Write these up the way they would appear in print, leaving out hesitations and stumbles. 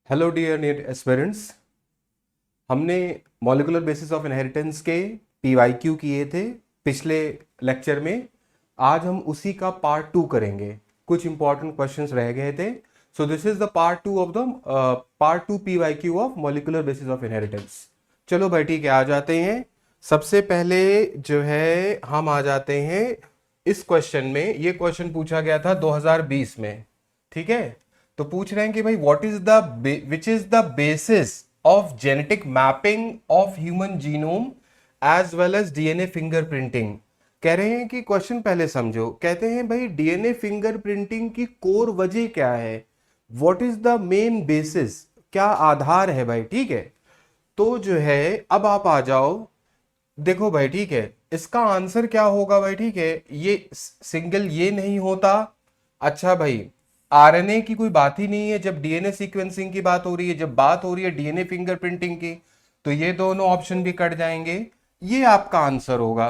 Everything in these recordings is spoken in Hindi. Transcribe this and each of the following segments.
Hello dear NEET aspirants. हमने मॉलिक्यूलर बेसिस ऑफ इनहेरिटेंस के पीवाईक्यू किए थे पिछले लेक्चर में। आज हम उसी का पार्ट 2 करेंगे। कुछ इंपॉर्टेंट क्वेश्चंस रह गए थे। So this is the part 2 of the part 2 PYQ of molecular basis of inheritance. चलो भाई ठीक है, आ जाते हैं। सबसे पहले जो है हम आ जाते हैं इस क्वेश्चन में। ये क्वेश्चन पूछा गया था 2020 में, ठीक है। तो पूछ रहे हैं कि भाई what is the which is the basis of genetic mapping of human genome as well as DNA fingerprinting. कह रहे हैं कि क्वेश्चन पहले समझो। कहते हैं भाई डीएनए फिंगरप्रिंटिंग की कोर वजह क्या है, what is the main basis, क्या आधार है भाई, ठीक है। तो जो है अब आप आ जाओ, देखो भाई ठीक है, इसका आंसर क्या होगा भाई, ठीक है। ये सिंगल ये नहीं होता। अच्छा भाई, आरएनए की कोई बात ही नहीं है जब डीएनए सीक्वेंसिंग की बात हो रही है, जब बात हो रही है डीएनए फिंगरप्रिंटिंग की, तो ये दोनों ऑप्शन भी कट जाएंगे। ये आपका आंसर होगा।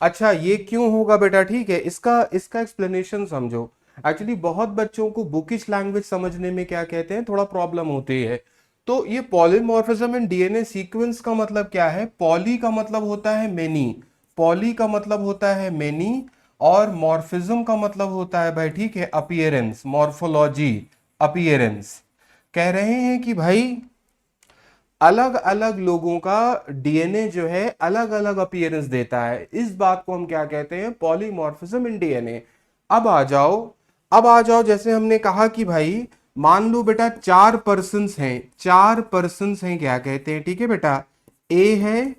अच्छा ये क्यों होगा बेटा, ठीक है, इसका इसका एक्सप्लेनेशन समझो। एक्चुअली बहुत बच्चों को बुकिश लैंग्वेज समझने में क्या कहते हैं थोड़ा प्रॉब्लम होती है। तो ये पॉलीमॉर्फिज्म इन डीएनए सीक्वेंस का मतलब क्या है। पॉली का मतलब होता है मेनी, पॉली का मतलब होता है मेनी, और मॉर्फिज्म का मतलब होता है भाई ठीक है अपीयरेंस, मॉर्फोलॉजी, अपीयरेंस। कह रहे हैं कि भाई अलग अलग लोगों का डीएनए जो है अलग अलग अपीयरेंस देता है। इस बात को हम क्या कहते हैं, पॉलीमॉर्फिज्म इन डीएनए। अब आ जाओ, अब आ जाओ, जैसे हमने कहा कि भाई मान लो बेटा चार पर्सन्स हैं, चार पर्सन्स हैं, क्या कहते हैं, ठीक है बेटा। ए है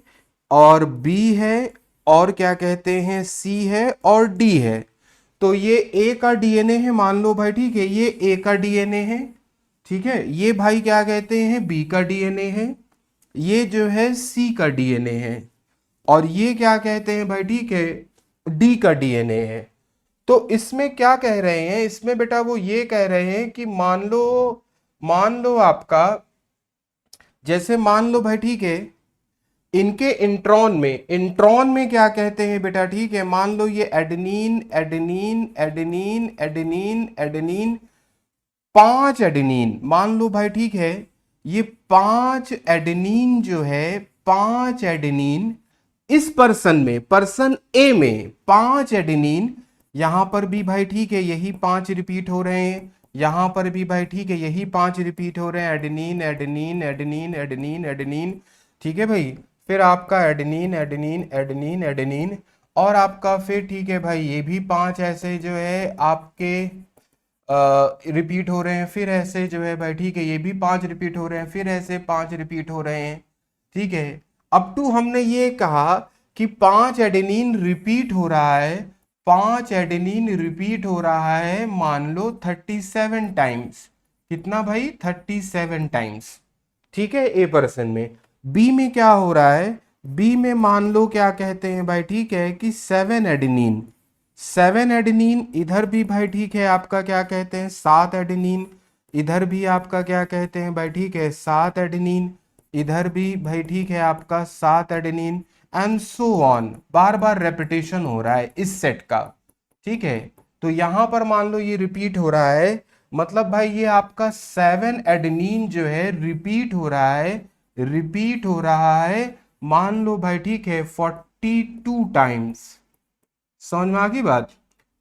और बी है और क्या कहते हैं सी है और डी है। तो ये ए का डीएनए है मान लो भाई, ठीक है, ये ए का डीएनए है, ठीक है। ये भाई क्या कहते हैं बी का डीएनए है, ये जो है सी का डीएनए है, और ये क्या कहते हैं भाई ठीक है डी का डीएनए है। तो इसमें क्या कह रहे हैं, इसमें बेटा वो ये कह रहे हैं कि मान लो आपका, जैसे मान लो भाई ठीक है इनके इंट्रॉन में क्या कहते हैं बेटा, ठीक है। मान लो ये adenine adenine adenine adenine adenine, पांच एडेनिन मान लो भाई ठीक है। ये पांच एडेनिन जो है, पांच एडेनिन इस पर्सन में, पर्सन ए में पांच एडेनिन, यहां पर भी भाई ठीक है यही पांच रिपीट हो रहे हैं, यहां पर भी भाई ठीक है यही पांच रिपीट हो रहे हैं, adenine adenine adenine adenine adenine, ठीक है भाई। फिर आपका एडेनिन एडेनिन एडेनिन एडेनिन, और आपका फिर ठीक है भाई ये भी पांच ऐसे जो है आपके रिपीट हो रहे हैं, फिर ऐसे जो है भाई ठीक है ये भी पांच रिपीट हो रहे हैं, फिर ऐसे पांच रिपीट हो रहे हैं, ठीक है। अप टू हमने ये कहा कि पांच एडेनिन रिपीट हो रहा है, पांच एडेनिन रिपीट हो रहा है मान लो 37 टाइम्स। कितना भाई, 37 टाइम्स, ठीक है ए पर्सन में। बी में क्या हो रहा है, बी में मान लो क्या कहते हैं भाई ठीक है कि सेवन एडेनिन, सेवन एडेनिन, इधर भी भाई ठीक है आपका क्या कहते हैं सात एडेनिन, इधर भी आपका क्या कहते हैं भाई ठीक है सात एडेनिन, इधर भी भाई ठीक है आपका सात adenine, and so on, bar bar repetition हो रहा है इस सेट का, ठीक है। तो यहां पर मान लो ये रिपीट हो रहा है, मतलब भाई ये आपका सेवन एडेनिन जो है रिपीट हो रहा है, रिपीट हो रहा है मान लो भाई ठीक है 42 टाइम्स। समझ में आ गई बात।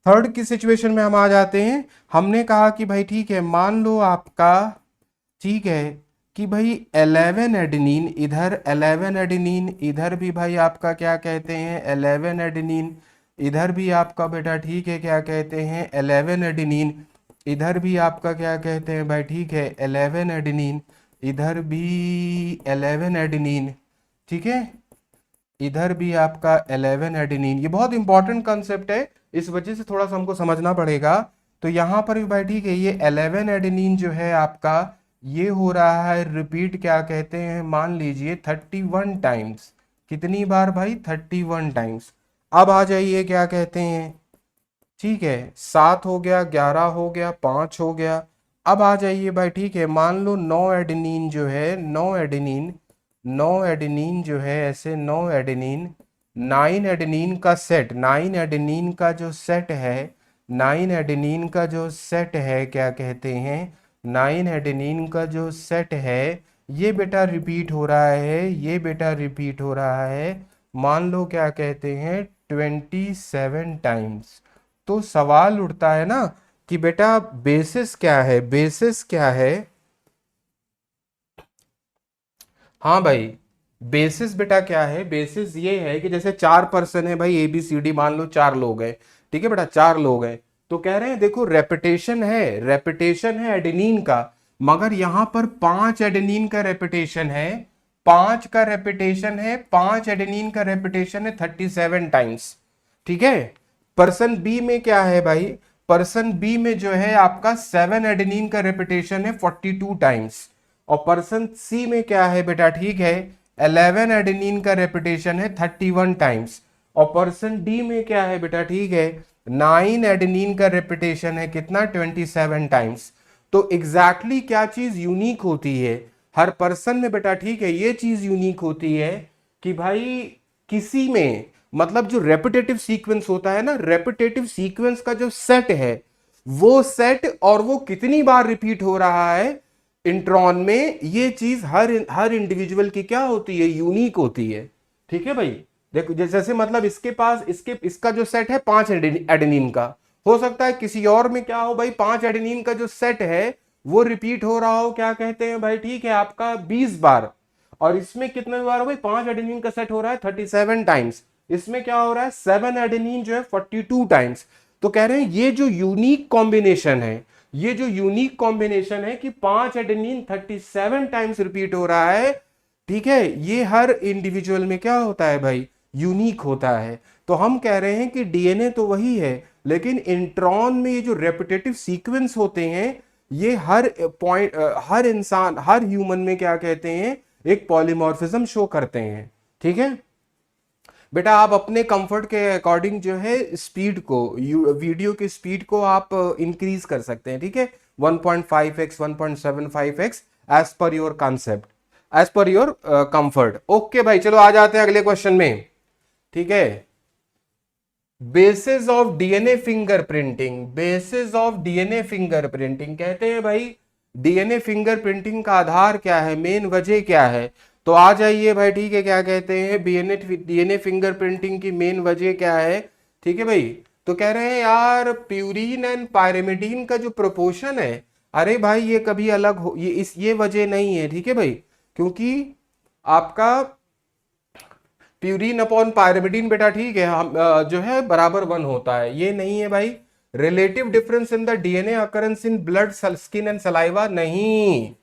थर्ड की सिचुएशन में हम आ जाते हैं। हमने कहा कि भाई ठीक है मान लो आपका, ठीक है, कि भाई 11 एडेनिन, इधर 11 एडेनिन, इधर भी भाई आपका क्या कहते हैं 11 एडेनिन, इधर भी आपका बेटा ठीक है क्या कहते हैं 11 एडेनिन, इधर भी आपका क्या कहते हैं भाई ठीक है 11 एडेनिन, इधर भी 11 एडेनिन, ठीक है, इधर भी आपका 11 एडेनिन। ये बहुत इंपॉर्टेंट कंसेप्ट है, इस वजह से थोड़ा सा हमको समझना पड़ेगा। तो यहां पर भी भाई ठीक है ये 11 एडेनिन जो है आपका, ये हो रहा है रिपीट क्या कहते हैं मान लीजिए 31 टाइम्स। कितनी बार भाई, 31 टाइम्स। अब आ जाइए क्या कहते हैं, ठीक है, सात हो गया, 11 हो गया, पांच हो गया। अब आ जाइए भाई ठीक है मान लो नौ एडेनिन जो है, नौ एडेनिन, नौ एडेनिन जो है ऐसे नौ एडेनिन, नाइन एडेनिन का सेट, नाइन एडेनिन का जो सेट है, नाइन एडेनिन का जो सेट है क्या कहते हैं, 9 एडेनिन का जो सेट है ये बेटा रिपीट हो रहा है, ये बेटा रिपीट हो रहा है, मान लो क्या कहते हैं 27 टाइम्स। तो सवाल उठता है ना कि बेटा बेसिस क्या है, बेसिस क्या है। हाँ भाई, बेसिस बेटा क्या है, बेसिस ये है कि जैसे 4 पर्सन है भाई, ए बी सी डी, मान लो 4 लोग हैं, ठीक है बेटा 4 लोग हैं। तो कह रहे हैं देखो रेपिटेशन है, रेपिटेशन है एडेनिन का, मगर यहां पर 5 एडेनिन का रेपिटेशन है, 5 एडेनिन का रेपिटेशन है 37 टाइम्स, ठीक है। पर्सन बी में क्या है भाई, पर्सन बी में जो है आपका 7 एडेनिन का रेपिटेशन है 42 टाइम्स, और पर्सन सी में क्या है बेटा, ठीक है 11 एडेनिन का रेपिटेशन है 31 टाइम्स, और पर्सन डी में क्या है बेटा, ठीक है 9 एडेनिन का रेपिटेशन है कितना, 27 टाइम्स। तो एग्जैक्टली exactly क्या चीज यूनिक होती है हर पर्सन में बेटा, ठीक है, ये चीज यूनिक होती है कि भाई किसी में, मतलब जो रेपिटेटिव सीक्वेंस होता है ना, रेपिटेटिव सीक्वेंस का जो सेट है वो सेट और वो कितनी बार रिपीट हो रहा है इंट्रॉन में, ये चीज हर हर इंडिविजुअल की क्या होती है, यूनिक होती है, ठीक है भाई। देखो जैसे मतलब इसके पास इसका जो सेट है 5 एडेनिन का, हो सकता है किसी और में क्या हो भाई, 5 एडेनिन का जो सेट है वो रिपीट हो रहा हो, क्या कहते हैं भाई, ठीक है आपका 20 बार, और इसमें कितने बार हो भाई, 5 एडेनिन का सेट हो रहा है 37 टाइम्स, इसमें क्या हो रहा है 7 एडेनिन जो है 42 टाइम्स। तो कह रहे हैं ये जो यूनिक कॉम्बिनेशन है, ये जो यूनिक कॉम्बिनेशन है कि 5 एडेनिन 37 टाइम्स रिपीट हो रहा है, ठीक है, ये हर इंडिविजुअल में क्या होता है भाई, यूनिक होता है। तो हम कह रहे हैं कि डीएनए तो वही है, लेकिन इंट्रॉन में ये जो रेपिटेटिव सीक्वेंस होते हैं ये हर पॉइंट, हर इंसान, हर ह्यूमन में क्या कहते हैं, एक पॉलीमॉर्फिज्म शो करते हैं, ठीक है बेटा। आप अपने कंफर्ट के अकॉर्डिंग जो है स्पीड को, वीडियो की स्पीड को आप इंक्रीज कर सकते हैं, ठीक है, 1.5x 1.75x as per your concept, as per your comfort. Okay भाई, चलो आ जाते हैं अगले क्वेश्चन में, ठीक है। Basis of DNA fingerprinting, basis of DNA fingerprinting कहते हैं भाई डीएनए फिंगरप्रिंटिंग का आधार क्या है, मेन वजह क्या है। तो आ जाइए भाई, ठीक है, क्या कहते हैं डीएनए फिंगरप्रिंटिंग की मेन वजह क्या है, ठीक है भाई। तो कह रहे हैं यार प्यूरिन एंड पायरिमिडीन का जो प्रोपोर्शन है, अरे भाई ये कभी अलग हो, ये वजह नहीं है, ठीक है भाई, क्योंकि आपका प्यूरिन अपॉन पायरिमिडीन बेटा, ठीक है, हम जो है बराबर 1 होता है, ये नहीं है भाई। Relative difference in the DNA occurrence in blood, skin and saliva, नहीं,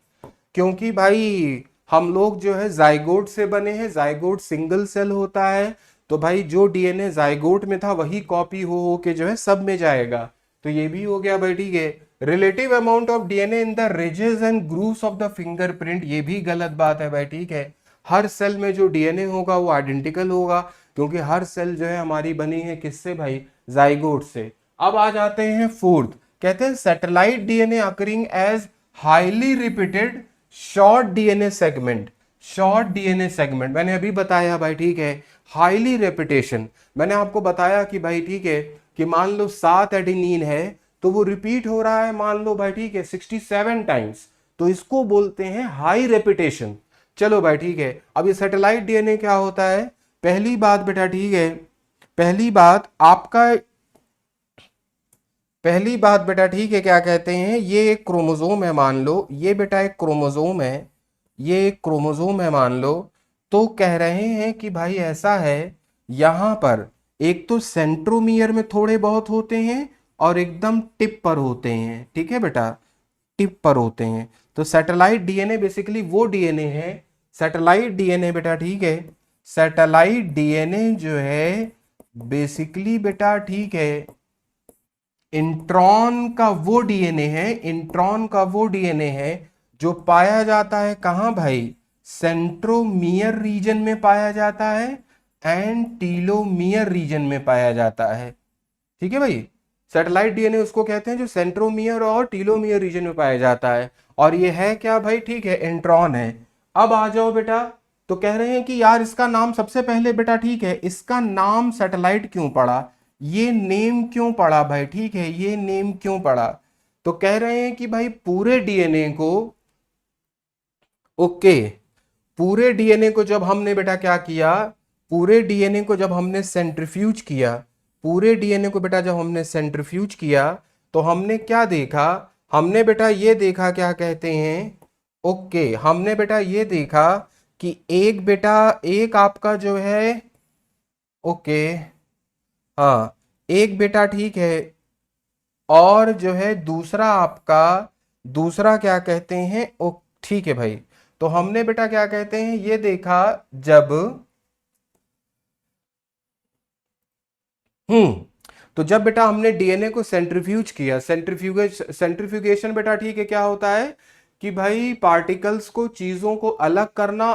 क्योंकि भाई हम लोग जो है जाइगोट से बने हैं, जाइगोट सिंगल सेल होता है, तो भाई जो डीएनए जाइगोट में था वही कॉपी हो के जो है सब में जाएगा, तो ये भी हो गया भाई, ठीक है। Relative amount of DNA in the ridges and grooves of the fingerprint, ये भी गलत बात है भाई, ठीक है। हर सेल में जो डीएनए होगा वो आइडेंटिकल होगा, क्योंकि हर सेल जो है हमारी बनी है किससे भाई, जाइगोट से। अब आ जाते हैं फोर्थ, कहते हैं satellite DNA occurring as highly repeated short DNA segment, short DNA segment मैंने अभी बताया भाई, ठीक है। हाईली रेपिटेशन मैंने आपको बताया कि भाई, ठीक है, कि मान लो 7 एडेनिन है तो वो रिपीट हो रहा है, मान लो भाई, ठीक है 67 टाइम्स, तो इसको बोलते हैं हाई रेपिटेशन। चलो भाई, ठीक है, अब ये सैटेलाइट डीएनए क्या होता है, पहली बात बेटा, ठीक है, पहली बात आपका, पहली बात बेटा, ठीक है, क्या कहते हैं, ये एक क्रोमोजोम है, मान लो ये बेटा एक क्रोमोजोम है, ये एक क्रोमोजोम है मान लो। तो कह रहे हैं कि भाई ऐसा है, यहां पर एक तो सेंट्रोमियर में थोड़े बहुत होते हैं और एकदम टिप पर होते हैं, ठीक है बेटा, टिप पर होते हैं। तो सैटेलाइट डीएनए बेसिकली वो डीएनए है, सैटेलाइट डीएनए बेटा, ठीक है, सैटेलाइट डीएनए जो है बेसिकली बेटा, ठीक है, इंट्रॉन का वो डीएनए है, इंट्रॉन का वो डीएनए है जो पाया जाता है कहां भाई, सेंट्रोमियर रीजन में पाया जाता है एंड टीलोमियर रीजन में पाया जाता है, ठीक है भाई। सैटेलाइट डीएनए उसको कहते हैं जो सेंट्रोमियर और टीलोमियर रीजन में पाया जाता है, और ये है क्या भाई, ठीक है, इंट्रॉन है। अब आ जाओ बेटा, तो कह रहे हैं कि यार इसका नाम सबसे पहले बेटा, ठीक है, इसका नाम सैटेलाइट क्यों पड़ा, ये नेम क्यों पड़ा भाई, ठीक है, ये नेम क्यों पड़ा। तो कह रहे हैं कि भाई पूरे डीएनए को, ओके, पूरे डीएनए को जब हमने बेटा क्या किया, पूरे डीएनए को जब हमने सेंट्रीफ्यूज किया, पूरे डीएनए को बेटा जब हमने सेंट्रीफ्यूज किया, तो हमने क्या देखा, हमने बेटा ये देखा, क्या कहते हैं, ओके, हमने बेटा ये देखा कि एक बेटा, एक आपका जो है, ओके, हाँ, एक बेटा ठीक है, और जो है दूसरा आपका, दूसरा क्या कहते हैं, ओ ठीक है भाई। तो हमने बेटा क्या कहते हैं ये देखा, जब, तो जब बेटा हमने डीएनए को सेंट्रीफ्यूज किया, सेंट्रीफ्यूगेशन बेटा ठीक है क्या होता है कि भाई पार्टिकल्स को, चीजों को अलग करना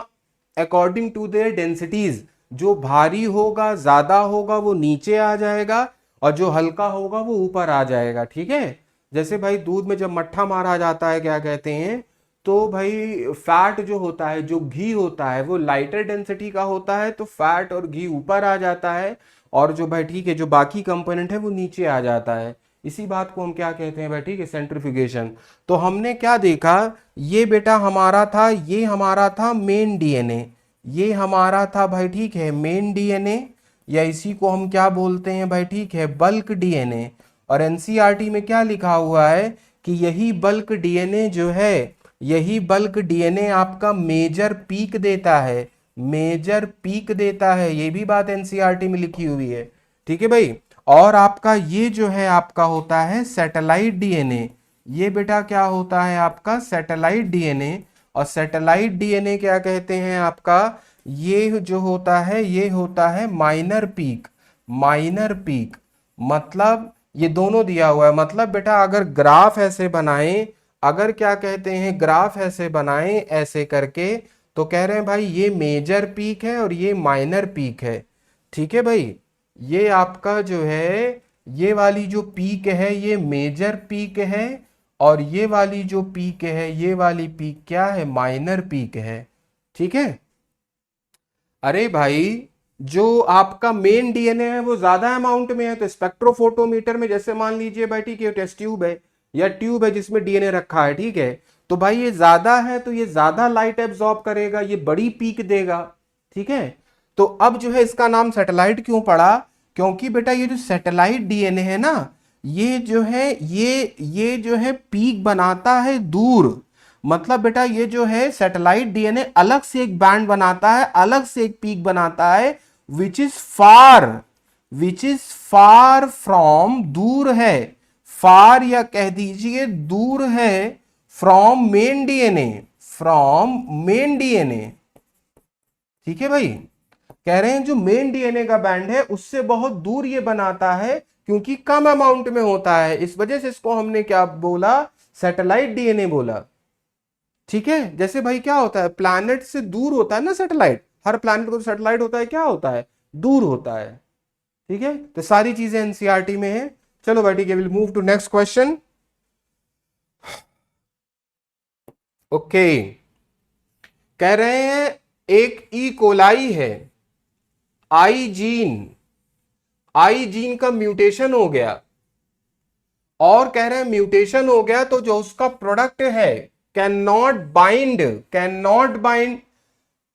अकॉर्डिंग टू देयर डेंसिटीज, जो भारी होगा, ज्यादा होगा वो नीचे आ जाएगा, और जो हल्का होगा वो ऊपर आ जाएगा, ठीक है। जैसे भाई दूध में जब मट्ठा मारा जाता है क्या कहते हैं, तो भाई फैट जो होता है, जो घी होता है वो लाइटर डेंसिटी का होता है, तो फैट और घी ऊपर आ जाता है, और जो भाई ठीक है जो बाकी कंपोनेंट है वो नीचे आ जाता है। इसी बात को हम क्या कहते हैं भाई ठीक है, सेंट्रीफ्यूगेशन। तो हमने क्या देखा, ये बेटा हमारा था, ये हमारा था मेन डीएनए, ये हमारा था भाई ठीक है मेन डीएनए, या इसी को हम क्या बोलते हैं भाई ठीक है, बल्क डीएनए। और एनसीईआरटी में क्या लिखा हुआ है कि यही बल्क डीएनए जो है, यही बल्क डीएनए आपका मेजर पीक देता है, मेजर पीक देता है, ये भी बात एनसीईआरटी में लिखी हुई है, ठीक है भाई। और आपका ये जो है आपका होता है सैटेलाइट डीएनए, ये बेटा क्या होता है आपका सैटेलाइट डीएनए। और सैटेलाइट डीएनए क्या कहते हैं आपका, ये जो होता है ये होता है माइनर पीक, माइनर पीक, मतलब ये दोनों दिया हुआ है, मतलब बेटा अगर ग्राफ ऐसे बनाएं, अगर क्या कहते हैं ग्राफ ऐसे बनाएं ऐसे करके, तो कह रहे हैं भाई ये मेजर पीक है और ये माइनर पीक है, ठीक है भाई। ये आपका जो है, ये वाली जो पीक है ये मेजर पीक है, और ये वाली जो पीक है, ये वाली पीक क्या है, माइनर पीक है, ठीक है। अरे भाई जो आपका मेन डीएनए है वो ज्यादा अमाउंट में है, तो स्पेक्ट्रोफोटोमीटर में जैसे मान लीजिए भाई ठीक है टेस्ट ट्यूब है या ट्यूब है जिसमें डीएनए रखा है, ठीक है, तो भाई ये ज्यादा है तो ये ज्यादा लाइट एब्जॉर्ब करेगा, ये बड़ी पीक देगा, ठीक है। तो अब जो है इसका नाम सैटेलाइट क्यों पड़ा, क्योंकि बेटा ये जो सैटेलाइट डीएनए है ना, ये जो है ये जो है पीक बनाता है दूर, मतलब बेटा ये जो है सैटेलाइट डीएनए अलग से एक बैंड बनाता है, अलग से एक पीक बनाता है, which is far, which is far from, दूर है, फार या कह दीजिए दूर है, from main DNA, from main DNA, ठीक है भाई। कह रहे हैं जो मेन डीएनए का बैंड है उससे बहुत दूर ये बनाता है, क्योंकि कम अमाउंट में होता है, इस वजह से इसको हमने क्या बोला, सैटेलाइट डीएनए बोला, ठीक है। जैसे भाई क्या होता है, प्लैनेट से दूर होता है ना सैटेलाइट, हर प्लैनेट को सैटेलाइट होता है, क्या होता है, दूर होता है, ठीक है। तो सारी चीजें एनसीईआरटी में है। चलो भाई ठीक है, will move to next question. Okay, कह रहे हैं एक ई कोलाई है, आई जीन, आई जीन का म्यूटेशन हो गया, और कह रहे हैं म्यूटेशन हो गया तो जो उसका प्रोडक्ट है can not bind, can not bind,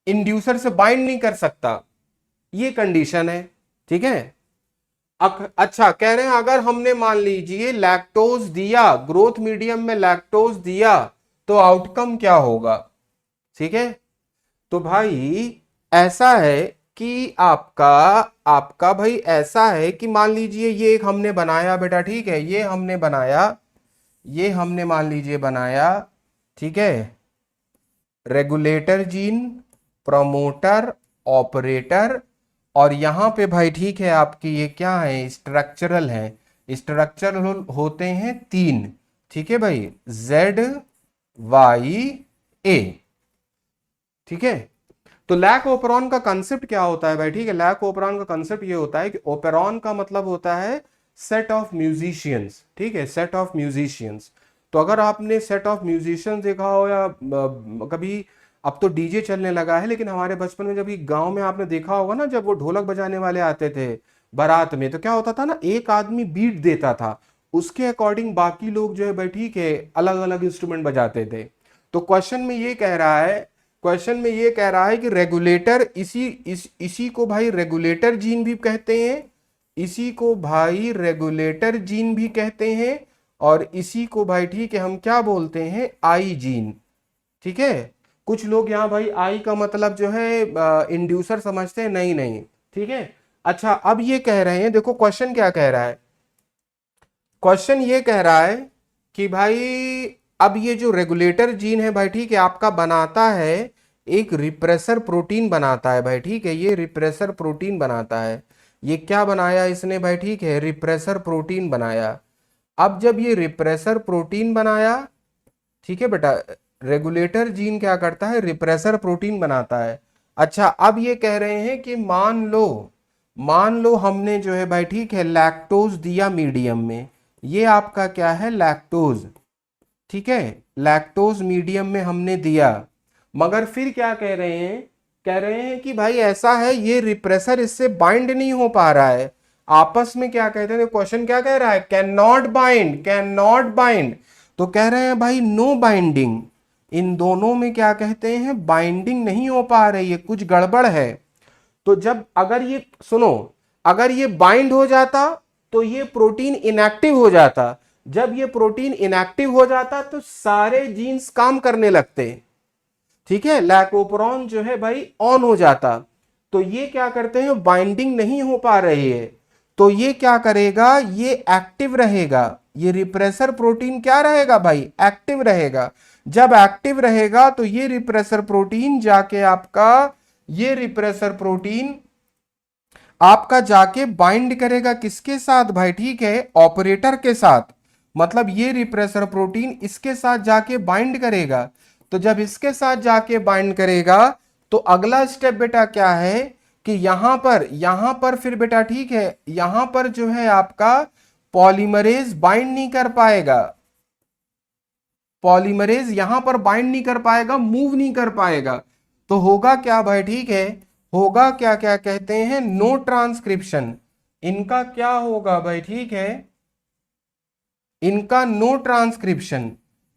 inducer से बाइंड नहीं कर सकता, ये कंडीशन है, ठीक है। अच्छा, कह रहे हैं अगर हमने मान लीजिए लैक्टोज दिया, ग्रोथ मीडियम में लैक्टोज दिया, तो आउटकम क्या होगा, ठीक है। तो भाई ऐसा है कि आपका आपका भाई ऐसा है कि मान लीजिए ये एक हमने बनाया बेटा, ठीक है, ये हमने बनाया, ये हमने मान लीजिए बनाया, ठीक है, रेगुलेटर जीन, प्रोमोटर, ऑपरेटर, और यहां पे भाई ठीक है आपकी ये क्या है, स्ट्रक्चरल है, स्ट्रक्चरल होते हैं तीन, ठीक है भाई, जेड वाई ए, ठीक है। तो लैक ओपेरॉन का कंसेप्ट क्या होता है भाई, ठीक है, लैक ओपेरॉन का कंसेप्ट ये होता है कि ओपेरॉन का मतलब होता है सेट ऑफ म्यूजिशियंस, ठीक है, सेट ऑफ म्यूजिशियंस। तो अगर आपने सेट ऑफ म्यूजिशियंस देखा हो या कभी, अब तो डीजे चलने लगा है, लेकिन हमारे बचपन में जब गांव में आपने देखा होगा ना, जब वो ढोलक बजाने वाले आते थे बारात में, तो क्या होता था ना, एक आदमी बीट देता था, उसके अकॉर्डिंग बाकी लोग जो है भाई ठीक है अलग अलग इंस्ट्रूमेंट बजाते थे। तो क्वेश्चन में ये कह रहा है, क्वेश्चन में ये कह रहा है कि रेगुलेटर, इसी को भाई रेगुलेटर जीन भी कहते हैं, इसी को भाई रेगुलेटर जीन भी कहते हैं, और इसी को भाई ठीक है हम क्या बोलते हैं, आई जीन। ठीक है, कुछ लोग यहाँ भाई आई का मतलब जो है इंड्यूसर समझते हैं, नहीं नहीं, ठीक है। अच्छा अब ये कह रहे हैं, देखो क्वेश्चन क्या कह रहा है, क्वेश्चन ये कह रहा है कि भाई अब ये जो रेगुलेटर जीन है भाई ठीक है आपका बनाता है एक रिप्रेसर प्रोटीन बनाता है भाई ठीक है, ये रिप्रेसर प्रोटीन बनाता है। ये क्या बनाया इसने भाई ठीक है, रिप्रेसर प्रोटीन बनाया। अब जब ये रिप्रेसर प्रोटीन बनाया, ठीक है बेटा, रेगुलेटर जीन क्या करता है, रिप्रेसर प्रोटीन बनाता है। अच्छा अब ये कह रहे हैं कि मान लो हमने जो है भाई ठीक है लैक्टोज दिया मीडियम में, ये आपका क्या है लैक्टोज, ठीक है, लैक्टोज मीडियम में हमने दिया, मगर फिर क्या कह रहे हैं, कह रहे हैं कि भाई ऐसा है ये रिप्रेसर इससे बाइंड नहीं हो पा रहा है आपस में, क्या कहते हैं, क्वेश्चन क्या कह रहा है, can not bind, can not bind. तो कह रहे हैं भाई नो बाइंडिंग, इन दोनों में क्या कहते हैं, बाइंडिंग नहीं हो पा रही है, कुछ गड़बड़ है। तो जब अगर ये सुनो, अगर ये बाइंड हो जाता तो ये प्रोटीन इनएक्टिव हो जाता, जब ये प्रोटीन इनएक्टिव हो जाता तो सारे जीन्स काम करने लगते, ठीक है, लैकोप्रोन जो है भाई ऑन हो जाता। तो ये क्या करते हैं, बाइंडिंग नहीं हो पा रही है, तो ये क्या करेगा, ये एक्टिव रहेगा, ये रिप्रेसर प्रोटीन क्या रहेगा भाई, एक्टिव रहेगा। जब एक्टिव रहेगा तो ये रिप्रेसर प्रोटीन जाके आपका, ये रिप्रेसर प्रोटीन आपका जाके बाइंड करेगा किसके साथ भाई ठीक है, ऑपरेटर के साथ, मतलब ये रिप्रेसर प्रोटीन इसके साथ जाके बाइंड करेगा। तो जब इसके साथ जाके बाइंड करेगा तो अगला स्टेप बेटा क्या है कि यहां पर फिर बेटा ठीक है, यहां पर जो है आपका पॉलीमरेज बाइंड नहीं कर पाएगा, पॉलीमरेज यहां पर बाइंड नहीं कर पाएगा, मूव नहीं कर पाएगा। तो होगा क्या भाई ठीक है, होगा क्या, क्या कहते हैं, नो ट्रांसक्रिप्शन। इनका क्या होगा भाई ठीक है, इनका नो ट्रांसक्रिप्शन।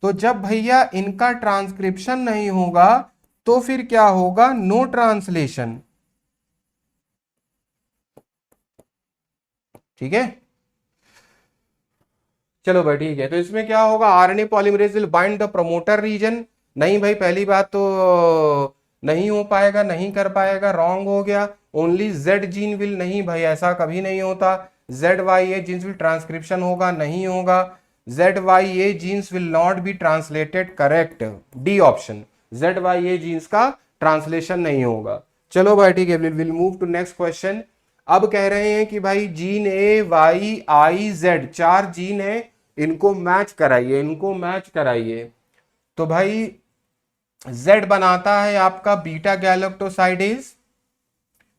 तो जब भैया इनका ट्रांसक्रिप्शन नहीं होगा तो फिर क्या होगा, नो ट्रांसलेशन। ठीक है, चलो भाई ठीक है। तो इसमें क्या होगा, RNA polymerase will bind the promoter region, नहीं भाई पहली बात तो नहीं हो पाएगा, नहीं कर पाएगा, रॉन्ग हो गया। ओनली जेड जीन विल, नहीं भाई ऐसा कभी नहीं होता, Z Y A genes will transcription होगा, नहीं होगा, Z Y A genes will not be translated, correct, D option, Z Y A genes का ट्रांसलेशन नहीं होगा। चलो भाई ठीक है, will move to next question. अब कह रहे हैं कि भाई gene A Y I Z, चार जीन है, इनको मैच कराइए, इनको मैच कराइए। तो भाई Z बनाता है आपका बीटा गैलेक्टोसाइडेज,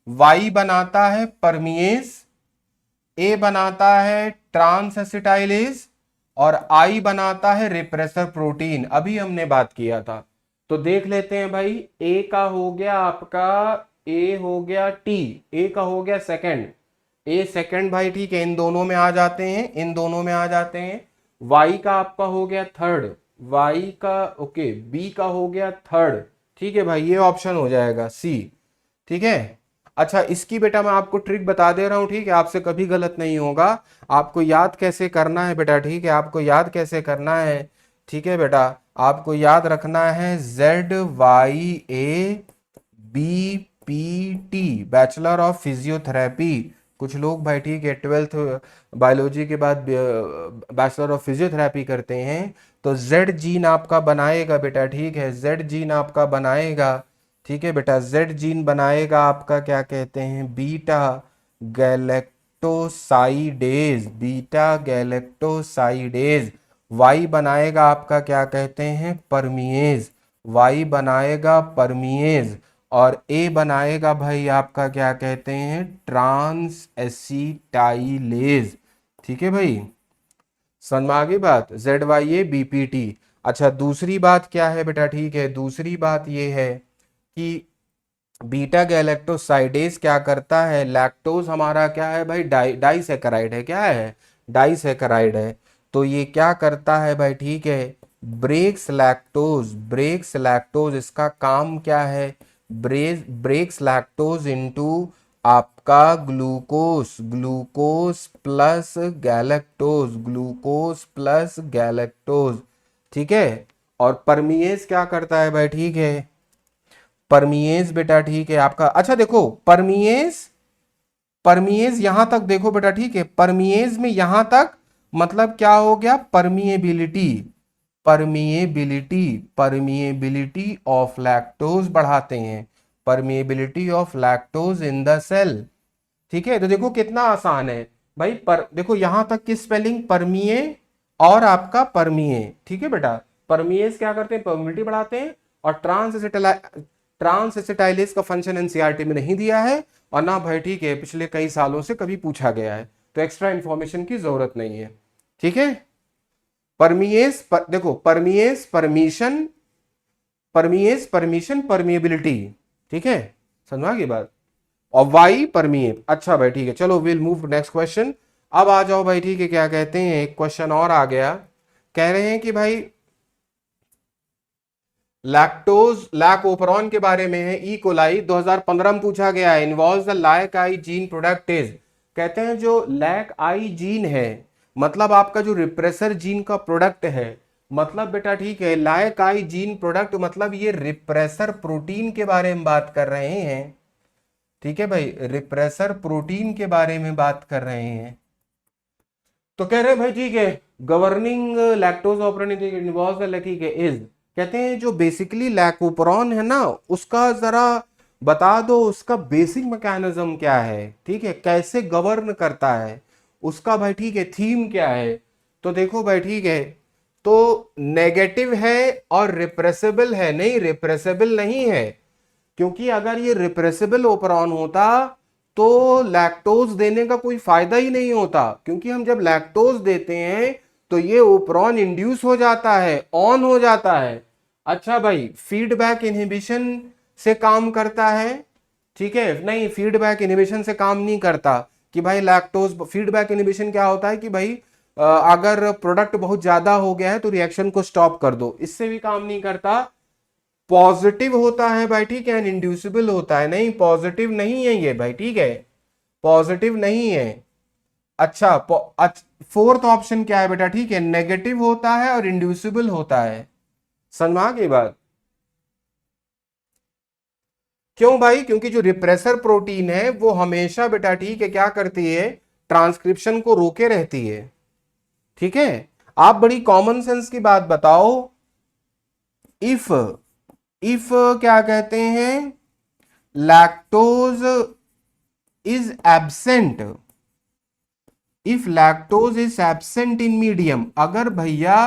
Y बनाता है परमिएज, A बनाता है ट्रांस एसिटाइलेज, और I बनाता है रिप्रेसर प्रोटीन, अभी हमने बात किया था। तो देख लेते हैं भाई, A का हो गया आपका, A हो गया T, A का हो गया सेकंड, A सेकंड भाई ठीक है, इन दोनों में आ जाते हैं, इन दोनों में आ जाते हैं। Y का आपका हो गया थर्ड, Y का ओके, B का हो गया थर्ड, ठीक है भाई, ये ऑप्शन हो जाएगा C, ठीक है। अच्छा इसकी बेटा मैं आपको ट्रिक बता दे रहा हूं, ठीक है, आपसे कभी गलत नहीं होगा। आपको याद कैसे करना है बेटा ठीक है, आपको याद कैसे करना है, ठीक है बेटा, आपको याद रखना है ZYABPT, बैचलर ऑफ फिजियोथेरेपी। कुछ लोग भाई ठीक है 12th बायोलॉजी के बाद बैचलर ऑफ फिजियोथेरेपी करते हैं। तो जेड जीन आपका बनाएगा बेटा ठीक है, जेड जीन आपका बनाएगा, ठीक है बेटा, जेड जीन बनाएगा आपका क्या कहते हैं, beta galactosidase, beta galactosidase. Y बनाएगा आपका क्या कहते हैं, परमिएज, वाई बनाएगा परमिएज, और ए बनाएगा भाई आपका क्या कहते हैं, ट्रांस एसिटाइलेज। ठीक है भाई, समझ में आ गई बात, ZYABPT। अच्छा दूसरी बात क्या है बेटा ठीक है, दूसरी बात ये है कि बीटा गैलेक्टोसाइडेज क्या करता है, लैक्टोज हमारा क्या है भाई, डाइसैकेराइड है, क्या है, डाइसैकेराइड है। तो ये क्या करता है भाई, ठीक है, ब्रेक्स लैक्टोज, ब्रेक्स लैक्टोज, इसका काम क्या है, ब्रेक्स लैक्टोज इनटू आपका glucose, glucose plus galactose, glucose plus galactose, ठीक है। और परमिएज क्या करता है भाई, ठीक है, परमिएज बेटा, ठीक है आपका, अच्छा देखो परमिएज, परमिएज यहां तक देखो बेटा, ठीक है, परमिएज में यहां तक मतलब क्या हो गया, permeability, permeability, permeability of lactose बढ़ाते हैं, permeability of lactose in the cell, ठीक है। तो देखो कितना आसान है भाई, पर देखो यहां तक की स्पेलिंग परमिए और आपका परमिए, ठीक है बेटा। परमिएस क्या करते हैं, परमिलिटी बढ़ाते हैं, और ट्रांस एसिटाइलेज का फंक्शन एनसीईआरटी में नहीं दिया है, और ना भाई ठीक है पिछले कई सालों से कभी पूछा गया है, तो एक्स्ट्रा इंफॉर्मेशन की जरूरत नहीं है, ठीक है। देखो परमिएस परमिशन, परमिएस परमिशन परमिएबिलिटी, ठीक है, समझा की बात। और वाई परमिएब, अच्छा भाई ठीक है, चलो विल मूव नेक्स्ट क्वेश्चन। अब आ जाओ भाई, ठीक है, क्या कहते हैं, एक क्वेश्चन और आ गया, कह रहे हैं कि भाई लैक्टोज लैक ओपरॉन के बारे में है, ई कोलाई 2015 में पूछा गया है, involve the lac I gene product is, कहते हैं जो लैक आई जीन है मतलब आपका जो रिप्रेसर जीन का प्रोडक्ट है, मतलब बेटा ठीक है, लैक आई जीन प्रोडक्ट मतलब ये रिप्रेसर प्रोटीन के बारे में बात कर रहे हैं, ठीक है भाई, रिप्रेसर प्रोटीन के बारे में बात कर रहे हैं। तो कह रहे हैं भाई ठीक है, गवर्निंग लैक्टोज ऑपरेटिंग इन्वॉल्व ठीक है इज, कहते हैं जो बेसिकली लैकोपरॉन है ना, उसका जरा बता दो उसका बेसिक मैकेनिज्म क्या है, ठीक है, कैसे गवर्न करता है उसका भाई ठीक है, थीम क्या है। तो देखो भाई ठीक है, तो नेगेटिव है और रिप्रेसिबल है, नहीं रिप्रेसिबल नहीं है, क्योंकि अगर ये रिप्रेसिबल ओपरॉन होता तो लैक्टोज देने का कोई फायदा ही नहीं होता, क्योंकि हम जब लैक्टोज देते हैं तो ये ओपरॉन इंड्यूस हो जाता है, ऑन हो जाता है। अच्छा भाई, फीडबैक इनहिबिशन से काम करता है, ठीक है, नहीं फीडबैक इनहिबिशन से काम नहीं करता, कि भाई लैक्टोज, फीडबैक इनहिबिशन क्या होता है कि भाई अगर प्रोडक्ट बहुत ज्यादा हो गया है तो रिएक्शन को स्टॉप कर दो, इससे भी काम नहीं करता। पॉजिटिव होता है भाई ठीक है, इंड्यूसिबल होता है, नहीं पॉजिटिव नहीं है ये भाई ठीक है, पॉजिटिव नहीं है। अच्छा फोर्थ ऑप्शन क्या है बेटा, ठीक है, नेगेटिव होता है और इंड्यूसिबल होता है, समझा की बात। क्यों भाई, क्योंकि जो रिप्रेसर प्रोटीन है वो हमेशा बेटा ठीक है क्या करती है, ट्रांसक्रिप्शन को रोके रहती है, ठीक है। आप बड़ी कॉमन सेंस की बात बताओ, इफ इफ क्या कहते हैं, lactose is absent, if lactose is absent in medium, अगर भैया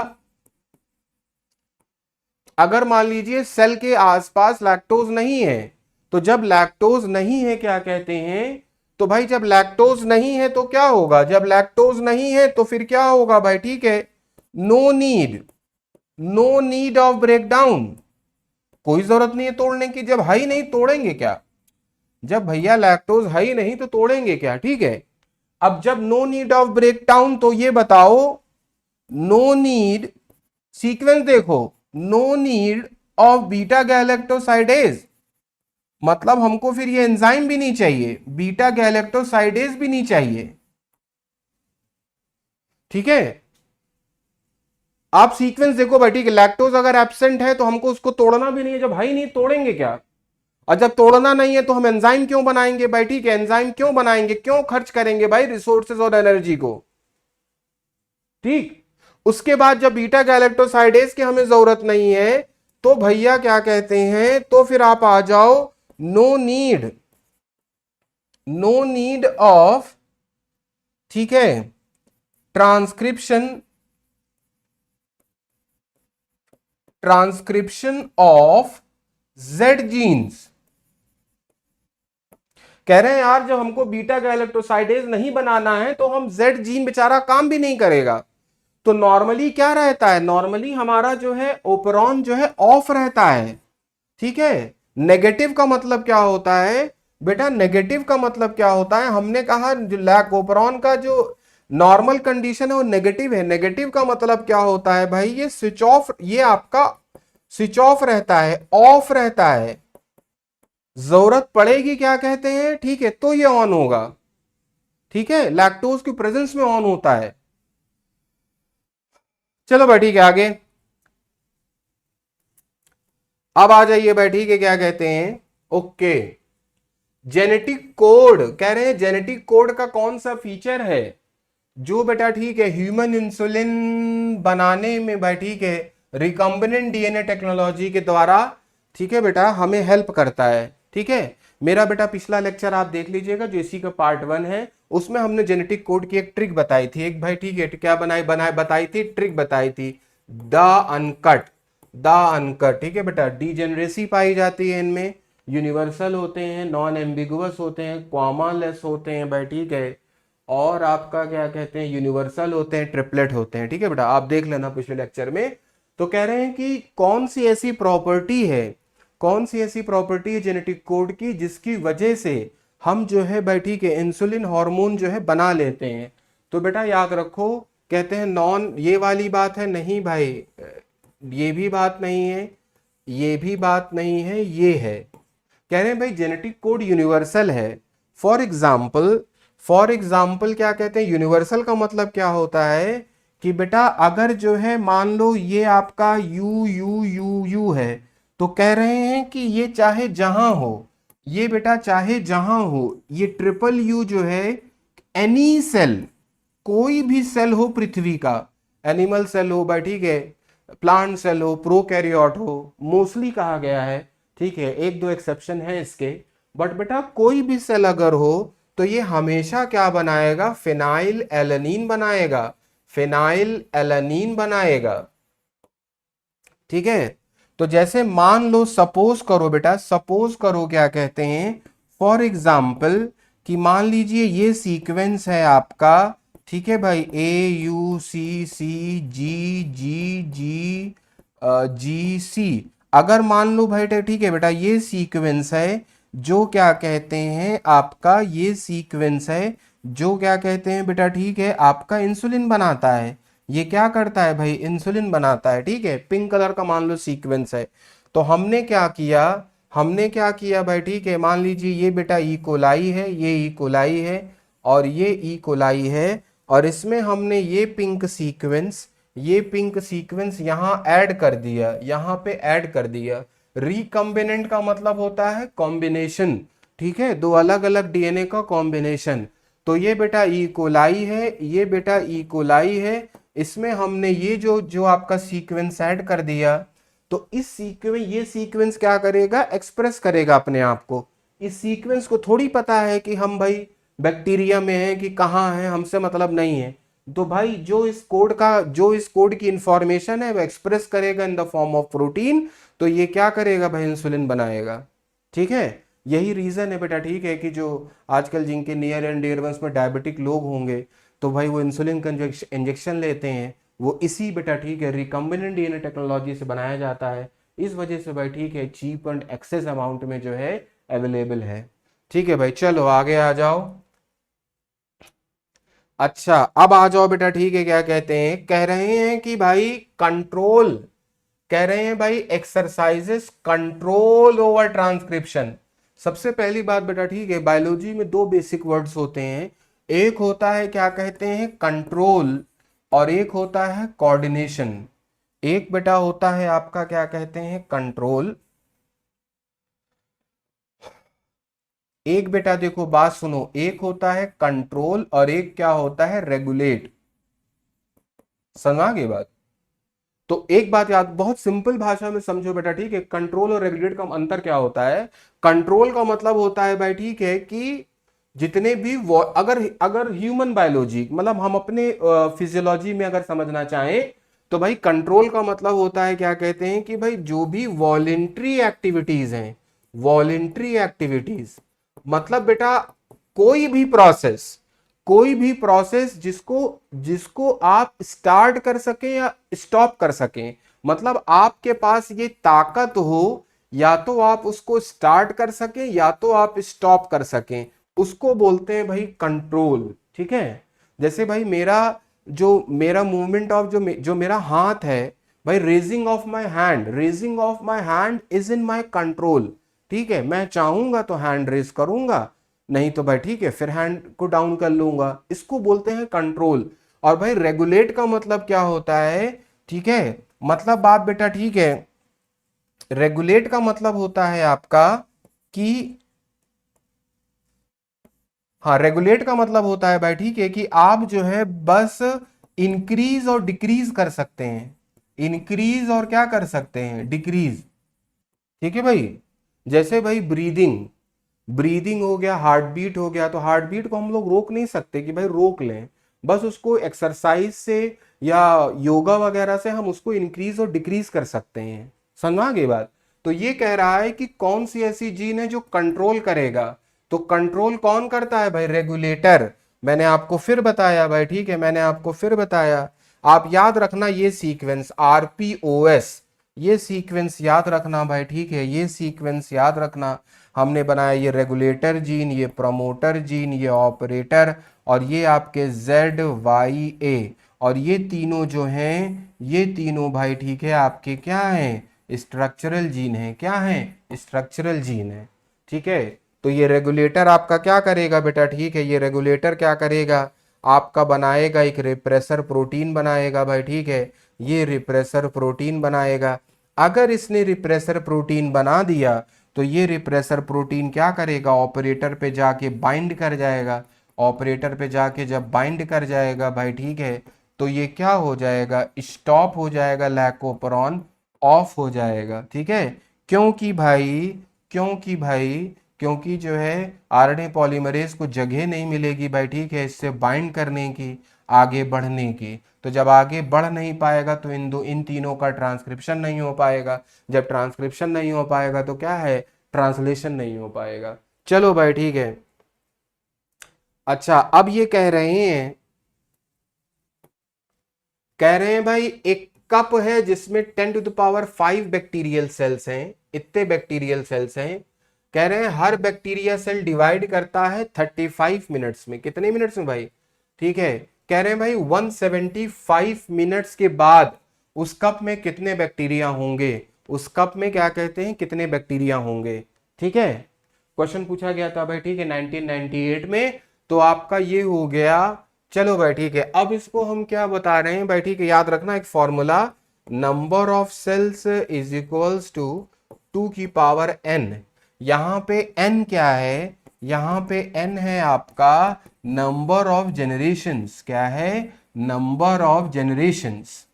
अगर मान लीजिए सेल के आसपास लैक्टोज नहीं है, तो जब लैक्टोज नहीं है क्या कहते हैं, तो भाई जब लैक्टोज नहीं है तो क्या होगा, जब लैक्टोज नहीं है तो फिर क्या होगा भाई ठीक है, no need, no need of breakdown, कोई जरूरत नहीं है तोड़ने की, जब है ही नहीं तोड़ेंगे क्या, जब भैया लैक्टोज है ही नहीं तो तोड़ेंगे क्या, ठीक है। अब जब नो नीड ऑफ ब्रेकडाउन, तो ये बताओ नो नीड, सीक्वेंस देखो, no need of beta galactosidase, मतलब हमको फिर ये एंजाइम भी नहीं चाहिए, बीटा गैलेक्टोसाइडेज भी नहीं चाहिए, ठीक है। आप सीक्वेंस देखो भाई ठीक है, लैक्टोज अगर एब्सेंट है तो हमको उसको तोड़ना भी नहीं है, जब भाई नहीं तोड़ेंगे क्या, और जब तोड़ना नहीं है तो हम एंजाइम क्यों बनाएंगे भाई ठीक है, एंजाइम क्यों बनाएंगे, क्यों खर्च करेंगे भाई रिसोर्सेज और एनर्जी को, ठीक। उसके बाद जब बीटा गैलेक्टोसाइडेज की हमें जरूरत नहीं है, तो भैया क्या कहते हैं, तो फिर आप आ जाओ no need, no need of, ठीक है, transcription, transcription of Z genes. कह रहे हैं यार जब हमको बीटा गैलेक्टोसाइडेज नहीं बनाना है तो हम जेड जीन बेचारा काम भी नहीं करेगा, तो नॉर्मली क्या रहता है, नॉर्मली हमारा जो है ओपरॉन जो है ऑफ रहता है, ठीक है। नेगेटिव का मतलब क्या होता है बेटा, नेगेटिव का मतलब क्या होता है, हमने कहा जो लैक ओपरॉन का जो नॉर्मल कंडीशन है वो नेगेटिव है। नेगेटिव का मतलब क्या होता है भाई, ये स्विच ऑफ, ये आपका स्विच ऑफ रहता है, ऑफ रहता है, जरूरत पड़ेगी क्या कहते हैं, ठीक है, तो ये ऑन होगा। ठीक है, लैक्टोज की प्रेजेंस में ऑन होता है। चलो भाई ठीक है, आगे अब आ जाइए भाई, ठीक है, क्या कहते हैं, ओके, जेनेटिक कोड कह रहे हैं, जेनेटिक कोड का कौन सा फीचर है जो बेटा ठीक है ह्यूमन इंसुलिन बनाने में भाई ठीक है रिकम्बिनेंट डीएनए टेक्नोलॉजी के द्वारा, ठीक है बेटा, हमें हेल्प करता है। ठीक है, मेरा बेटा पिछला लेक्चर आप देख लीजिएगा जो इसी का पार्ट 1 है, उसमें हमने जेनेटिक कोड की एक ट्रिक बताई थी, एक भाई ठीक है क्या बताई थी, ट्रिक बताई थी, द अनकट, द अनकट। ठीक है बेटा, डीजेनरेसी पाई जाती है इनमें, यूनिवर्सल होते हैं, नॉन एम्बिगुअस होते हैं, कॉमा लेस होते हैं भाई ठीक है, और आपका क्या कहते हैं यूनिवर्सल होते हैं, ट्रिपलेट होते हैं। ठीक है बेटा, आप देख लेना पिछले लेक्चर में। तो कह रहे हैं कि कौन सी ऐसी प्रॉपर्टी है, कौन सी ऐसी प्रॉपर्टी है जेनेटिक कोड की जिसकी वजह से हम जो है भाई ठीक है इंसुलिन हार्मोन जो है बना लेते हैं। तो बेटा याद रखो, कहते हैं नॉन, ये वाली बात है नहीं भाई, ये भी बात नहीं है, ये भी बात नहीं है, ये है। कह रहे हैं भाई जेनेटिक कोड यूनिवर्सल है। फॉर एग्जाम्पल, फॉर एग्जाम्पल क्या कहते हैं, यूनिवर्सल का मतलब क्या होता है कि बेटा अगर जो है मान लो ये आपका यू यू यू यू है, तो कह रहे हैं कि ये चाहे जहां हो, ये बेटा चाहे जहां हो, ये ट्रिपल यू जो है, एनी सेल, कोई भी सेल हो पृथ्वी का, एनिमल सेल हो भाई ठीक है, प्लांट सेल हो, प्रोकैरियोट हो, मोस्टली कहा गया है। ठीक है, एक दो एक्सेप्शन है इसके, बट बेटा कोई भी सेल अगर हो तो ये हमेशा क्या बनाएगा, फिनाइल एलानीन बनाएगा, फिनाइल एलानीन बनाएगा। ठीक है, तो जैसे मान लो, सपोज करो बेटा, सपोज करो क्या कहते हैं, फॉर एग्जाम्पल कि मान लीजिए ये सीक्वेंस है आपका, ठीक है भाई, ए यू सी सी जी जी जी जी सी, अगर मान लो भाई ठीक है बेटा ये सीक्वेंस है जो क्या कहते हैं आपका, ये सीक्वेंस है जो क्या कहते हैं बेटा ठीक है आपका इंसुलिन बनाता है। ये क्या करता है भाई, इंसुलिन बनाता है। ठीक है, पिंक कलर का मान लो सीक्वेंस है, तो हमने क्या किया, हमने क्या किया भाई ठीक है, मान लीजिए ये बेटा ई कोलाई है, ये ई कोलाई है, और ये ई कोलाई है, और इसमें हमने ये पिंक सीक्वेंस, ये पिंक सीक्वेंस यहां ऐड कर दिया, यहां पे ऐड कर दिया। रिकम्बिनेंट का मतलब होता है कॉम्बिनेशन, ठीक है, दो अलग अलग डीएनए का कॉम्बिनेशन। तो ये बेटा ई कोलाई है, ये बेटा ई कोलाई है, इसमें हमने ये जो जो आपका सीक्वेंस ऐड कर दिया, तो इस सीक्वेंस, ये सीक्वेंस क्या करेगा, एक्सप्रेस करेगा अपने आप को। इस सीक्वेंस को थोड़ी पता है कि हम भाई बैक्टीरिया में हैं कि कहाँ है, हमसे मतलब नहीं है। तो भाई जो इस कोड का, जो इस कोड की इंफॉर्मेशन है वो एक्सप्रेस करेगा in the form of protein, तो ये क्या करेगा भाई, इंसुलिन बनाएगा। ठीक है, यही रीजन है बेटा ठीक है कि जो आजकल जिनके नियर एंड डियर वंस में डायबिटिक लोग होंगे, तो भाई वो इंसुलिन का इंजेक्शन लेते हैं, वो इसी बेटा ठीक है रिकम्बिनेंट डीएनए टेक्नोलॉजी से बनाया जाता है। इस वजह से भाई ठीक है चीप एंड एक्सेस अमाउंट में जो है अवेलेबल है। ठीक है भाई, चलो आगे आ जाओ। अच्छा, अब आ जाओ बेटा ठीक है, क्या कहते हैं, कह रहे हैं कि भाई कंट्रोल, कह रहे हैं भाई एक्सरसाइजेस कंट्रोल ओवर ट्रांसक्रिप्शन। सबसे पहली बात बेटा ठीक है, बायोलॉजी में दो बेसिक वर्ड्स होते हैं, एक होता है क्या कहते हैं कंट्रोल, और एक होता है कोऑर्डिनेशन। एक बेटा होता है आपका क्या कहते हैं कंट्रोल, एक बेटा देखो बात सुनो, एक होता है कंट्रोल और एक क्या होता है रेगुलेट। समझा गई बात? तो एक बात याद, बहुत सिंपल भाषा में समझो बेटा ठीक है, कंट्रोल और रेगुलेट का अंतर क्या होता है। कंट्रोल का मतलब होता है भाई ठीक है कि जितने भी अगर अगर ह्यूमन बायोलॉजी मतलब हम अपने फिजियोलॉजी में अगर समझना चाहें, तो भाई कंट्रोल का मतलब होता है क्या कहते हैं कि भाई जो भी वॉलेंट्री एक्टिविटीज हैं, वॉलेंट्री एक्टिविटीज मतलब बेटा कोई भी प्रोसेस, कोई भी प्रोसेस जिसको जिसको आप स्टार्ट कर सकें या स्टॉप कर सकें, मतलब आपके पास ये ताकत हो, या तो आप उसको स्टार्ट कर सकें या तो आप स्टॉप कर सकें, उसको बोलते हैं भाई कंट्रोल। ठीक है, जैसे भाई मेरा मूवमेंट ऑफ जो मेरा हाथ है भाई, raising of my hand is in my control. ठीक है, मैं चाहूंगा तो हैंड रेज करूंगा, नहीं तो भाई ठीक है फिर हैंड को डाउन कर लूंगा, इसको बोलते हैं कंट्रोल। और भाई रेगुलेट का मतलब क्या होता है, ठीक है, मतलब बाप बेटा, ठीक है, रेगुलेट का मतलब होता है आपका कि, हाँ, रेगुलेट का मतलब होता है भाई, ठीक है, कि आप जो है बस इंक्रीज और डिक्रीज कर सकते हैं, इंक्रीज और क्या कर सकते हैं, डिक्रीज। ठीक है भाई, जैसे भाई ब्रीदिंग, ब्रीदिंग हो गया, हार्ट बीट हो गया, तो हार्ट बीट को हम लोग रोक नहीं सकते कि भाई रोक लें, बस उसको एक्सरसाइज से या योगा वगैरह से हम उसको इंक्रीज और डिक्रीज कर सकते हैं। समझा गई बात। तो ये कह रहा है कि कौन सी ऐसी जीन है जो कंट्रोल करेगा, तो कंट्रोल कौन करता है भाई, रेगुलेटर। मैंने आपको फिर बताया भाई, ठीक है, मैंने आपको फिर बताया, आप याद रखना ये सीक्वेंस RPOS, ये सीक्वेंस याद रखना भाई, ठीक है, ये सीक्वेंस याद रखना। हमने बनाया ये रेगुलेटर जीन, ये प्रमोटर जीन, ये ऑपरेटर, और ये आपके ZYA, और ये तीनों जो हैं, ये तीनों भाई ठीक है आपके क्या हैं, स्ट्रक्चरल जीन है, क्या है, स्ट्रक्चरल जीन है। ठीक है, तो ये रेगुलेटर आपका क्या करेगा बेटा, ठीक है, ये रेगुलेटर क्या करेगा, आपका बनाएगा एक रिप्रेसर प्रोटीन बनाएगा भाई, ठीक है, ये रिप्रेसर प्रोटीन बनाएगा। अगर इसने रिप्रेसर प्रोटीन बना दिया तो ये रिप्रेसर प्रोटीन क्या करेगा, ऑपरेटर पे जाके बाइंड कर जाएगा, ऑपरेटर पे जाके जब बाइंड कर जाएगा भाई, ठीक है, तो ये क्या हो जाएगा, स्टॉप हो जाएगा, लैकोपरॉन ऑफ हो जाएगा। ठीक है, क्योंकि भाई, क्योंकि भाई, क्योंकि जो है आरएनए पॉलीमरेज को जगह नहीं मिलेगी भाई, ठीक है, इससे बाइंड करने की, आगे बढ़ने की। तो जब आगे बढ़ नहीं पाएगा तो इन तीनों का ट्रांसक्रिप्शन नहीं हो पाएगा, जब ट्रांसक्रिप्शन नहीं हो पाएगा तो क्या है, ट्रांसलेशन नहीं हो पाएगा। चलो भाई ठीक है। अच्छा, अब ये कह रहे हैं भाई एक कप है जिसमें 10⁵ बैक्टीरियल सेल्स हैं, इतने बैक्टीरियल सेल्स हैं। कह रहे हैं हर बैक्टीरिया सेल डिवाइड करता है 35 मिनट्स में, कितने मिनट्स में भाई, ठीक है, कह रहे हैं भाई 175 मिनट्स के बाद उस कप में कितने बैक्टीरिया होंगे, उस कप में क्या कहते हैं, कितने बैक्टीरिया होंगे। ठीक है, क्वेश्चन पूछा गया था भाई, ठीक है, 1998 में। तो आपका ये हो गया। चलो भाई ठीक है, अब इसको हम क्या बता रहे हैं भाई, ठीक है, याद रखना एक formula, number of cells is equals to 2⁴n। यहां पे n क्या है, यहां पे n है आपका नंबर ऑफ जनरेशंस, क्या है, नंबर ऑफ जनरेशंस।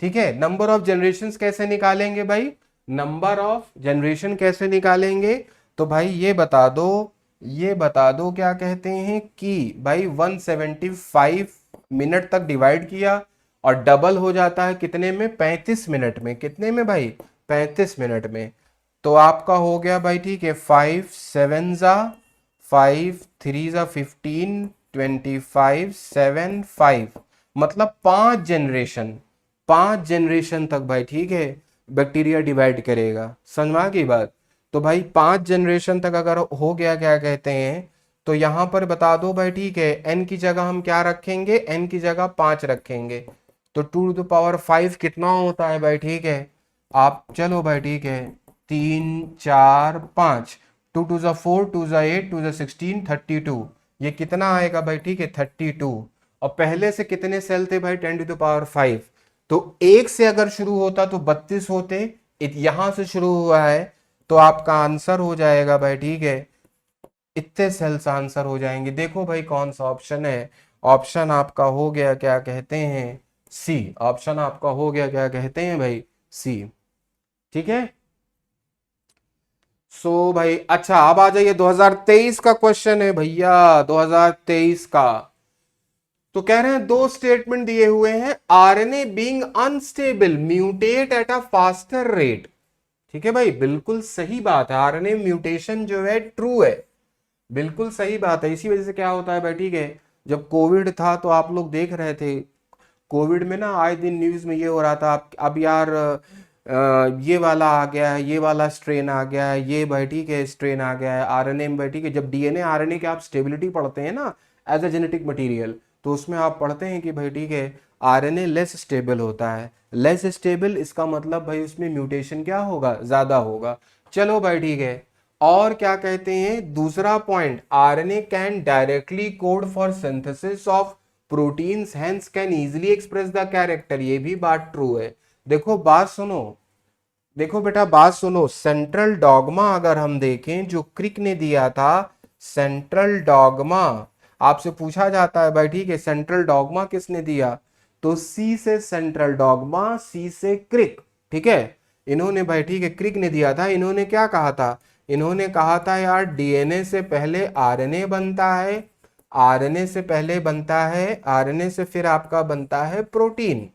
ठीक है, नंबर ऑफ जनरेशंस कैसे निकालेंगे भाई, नंबर ऑफ जनरेशन कैसे निकालेंगे, तो भाई ये बता दो, ये बता दो क्या कहते हैं कि भाई 175 मिनट तक डिवाइड किया और डबल हो जाता है कितने में, 35 मिनट में, कितने में भाई, 35 मिनट में। तो आपका हो गया भाई, ठीक है, 5 7 जा 5 3 जा 15 25 7 5, मतलब 5 जनरेशन, 5 जनरेशन तक भाई, ठीक है, बैक्टीरिया डिवाइड करेगा। समझ में आ गई बात। तो भाई 5 जनरेशन तक अगर हो गया, क्या कहते हैं, तो यहां पर बता दो भाई, ठीक है, n की जगह हम क्या रखेंगे, n की जगह 5 रखेंगे, तो 2⁵ कितना होता है भाई, ठीक है, आप चलो भाई ठीक है, 3 4 5, 2 2 4 2 8 2 16 32, ये कितना आएगा भाई, ठीक है, 32। और पहले से कितने सेल थे भाई, 10⁵, तो एक से अगर शुरू होता तो 32 होते, यहां से शुरू हुआ है, तो आपका आंसर हो जाएगा भाई, ठीक है, इतने सेल्स आंसर हो जाएंगे। देखो भाई कौन सा ऑप्शन है, ऑप्शन आपका हो गया क्या कहते हैं, सी, ऑप्शन आपका हो गया क्या कहते हैं भाई, सी। ठीक है, सो भाई अच्छा, अब आ जाइए 2023 का क्वेश्चन है भैया, 2023 का। तो कह रहे हैं दो स्टेटमेंट दिए हुए हैं, RNA being unstable mutate at a faster rate. ठीक है भाई, बिल्कुल सही बात है, आरएनए म्यूटेशन जो है ट्रू है, बिल्कुल सही बात है। इसी वजह से क्या होता है भाई, ठीक है, जब कोविड था तो आप लोग देख रहे थे, कोविड में ना आए दिन न्यूज में ये हो रहा था, अब यार ये वाला आ गया है, ये वाला स्ट्रेन आ गया है, ये भाई ठीक है स्ट्रेन आ गया है आरएनए में भाई, ठीक है, जब डीएनए आरएनए के आप स्टेबिलिटी पढ़ते हैं ना एज अ जेनेटिक मटेरियल, तो उसमें आप पढ़ते हैं कि भाई ठीक है आरएनए लेस स्टेबल होता है। लेस स्टेबल इसका मतलब भाई उसमें म्यूटेशन क्या होगा, ज्यादा होगा। चलो भाई ठीक है। और क्या कहते हैं दूसरा point, RNA can directly code for synthesis of proteins hence can easily express the character. ये भी बात ट्रू है। देखो बात सुनो, देखो बेटा बात सुनो, सेंट्रल डॉगमा अगर हम देखें जो क्रिक ने दिया था, सेंट्रल डॉगमा आपसे पूछा जाता है भाई ठीक है सेंट्रल डॉगमा किसने दिया, तो सी से सेंट्रल डॉगमा, सी से क्रिक। ठीक है, इन्होंने भाई ठीक है क्रिक ने दिया था। इन्होंने क्या कहा था, इन्होंने कहा था यार डीएनए से पहले आरएनए बनता है, आरएनए से पहले बनता है, आरएनए से फिर आपका बनता है प्रोटीन।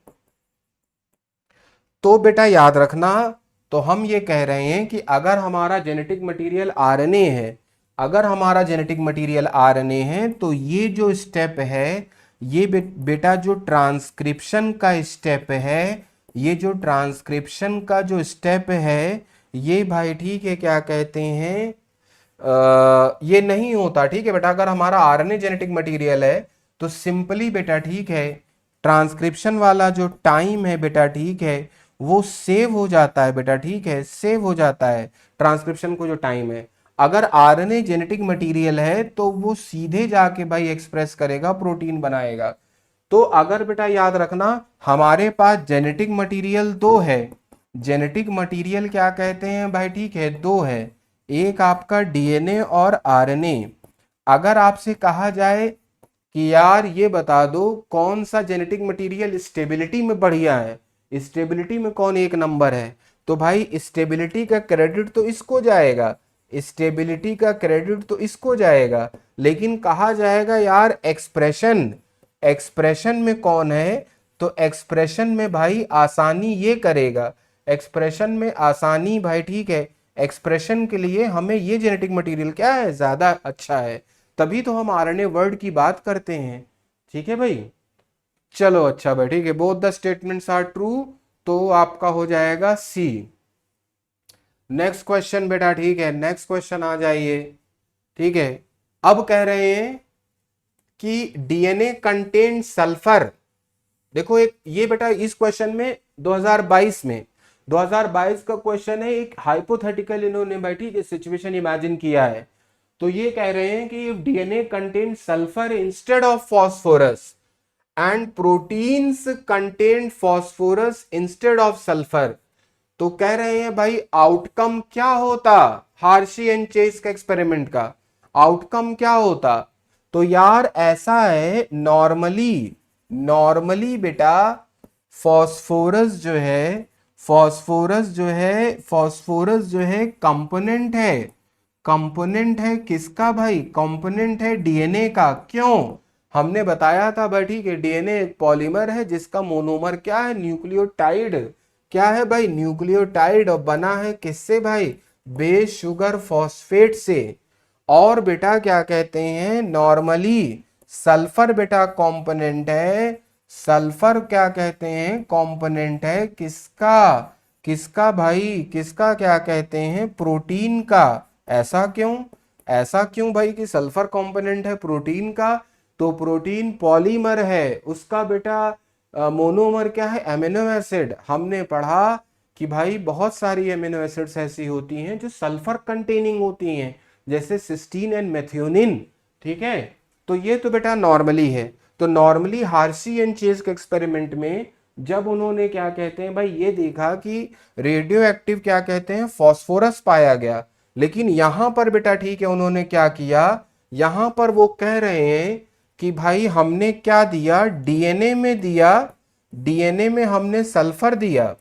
तो बेटा याद रखना, तो हम ये कह रहे हैं कि अगर हमारा जेनेटिक मटेरियल आरएनए है, अगर हमारा जेनेटिक मटेरियल आरएनए है तो ये जो स्टेप है, ये बेटा जो ट्रांसक्रिप्शन का स्टेप है, ये जो ट्रांसक्रिप्शन का जो स्टेप है, ये भाई ठीक है क्या कहते हैं ये नहीं होता। ठीक है बेटा, अगर हमारा आरएनए जेनेटिक मटेरियल है तो सिंपली बेटा ठीक है ट्रांसक्रिप्शन वाला जो टाइम है बेटा ठीक है वो सेव हो जाता है बेटा ठीक है, सेव हो जाता है ट्रांसक्रिप्शन को जो टाइम है। अगर आरएनए जेनेटिक मटेरियल है तो वो सीधे जाके भाई एक्सप्रेस करेगा, प्रोटीन बनाएगा। तो अगर बेटा याद रखना हमारे पास जेनेटिक मटेरियल दो है, जेनेटिक मटेरियल क्या कहते हैं भाई ठीक है दो है, एक आपका डीएनए और आरएनए। अगर आपसे कहा जाए कि यार ये बता दो कौन सा जेनेटिक मटेरियल स्टेबिलिटी में बढ़िया है, स्टेबिलिटी में कौन एक नंबर है, तो भाई स्टेबिलिटी का क्रेडिट तो इसको जाएगा, स्टेबिलिटी का क्रेडिट तो इसको जाएगा। लेकिन कहा जाएगा यार एक्सप्रेशन, एक्सप्रेशन में कौन है, तो एक्सप्रेशन में भाई आसानी ये करेगा, एक्सप्रेशन में आसानी भाई ठीक है, एक्सप्रेशन के लिए हमें ये जेनेटिक मटेरियल क्या है ज्यादा अच्छा है, तभी तो हम आरएनए वर्ड की बात करते हैं। ठीक है भाई, चलो अच्छा भाई ठीक है, both the statements are true, तो आपका हो जाएगा सी। नेक्स्ट क्वेश्चन बेटा ठीक है, नेक्स्ट क्वेश्चन आ जाइए। ठीक है, अब कह रहे हैं कि डीएनए कंटेन सल्फर। देखो एक ये बेटा इस क्वेश्चन में 2022 में 2022 का क्वेश्चन है, एक हाइपोथेटिकल इन्होंने भाई ठीक है सिचुएशन इमेजिन किया है। तो ये कह रहे हैं कि if DNA contain sulphur instead of phosphorus and proteins contain phosphorus instead of sulphur, तो कह रहे हैं भाई आउटकम क्या होता, हार्शी एंड चेस का एक्सपेरिमेंट का आउटकम क्या होता। तो यार ऐसा है नॉर्मली, नॉर्मली बेटा फॉस्फोरस जो है, फॉस्फोरस जो है, फॉस्फोरस जो है कंपोनेंट है, कंपोनेंट है किसका भाई, कंपोनेंट है डीएनए का। क्यों, हमने बताया था भाई ठीक है डीएनए एक पॉलीमर है जिसका मोनोमर क्या है, न्यूक्लियोटाइड। क्या है भाई, न्यूक्लियोटाइड, और बना है किससे भाई, बेस शुगर फॉस्फेट से। और बेटा क्या कहते हैं नॉर्मली सल्फर बेटा कंपोनेंट है, सल्फर क्या कहते हैं कंपोनेंट है किसका, किसका भाई, किसका क्या कहते हैं प्रोटीन का। ऐसा क्यों, ऐसा क्यों भाई कि सल्फर कंपोनेंट है प्रोटीन का, तो प्रोटीन पॉलीमर है, उसका बेटा मोनोमर क्या है एमिनो एसिड। हमने पढ़ा कि भाई बहुत सारी एमिनो एसिड्स ऐसी होती हैं जो सल्फर कंटेनिंग होती हैं, जैसे सिस्टीन एंड मेथियोनिन। ठीक है, तो ये तो बेटा नॉर्मली है। तो नॉर्मली हार्शी एंड चेज के एक्सपेरिमेंट में जब उन्होंने क्या कहते हैं भाई ये देखा कि रेडियो एक्टिव क्या कहते हैं फॉस्फोरस पाया गया, लेकिन यहां पर बेटा ठीक है उन्होंने क्या किया, यहां पर वो कह रहे हैं कि भाई हमने क्या दिया, डीएनए में दिया, डीएनए में हमने सल्फर दिया।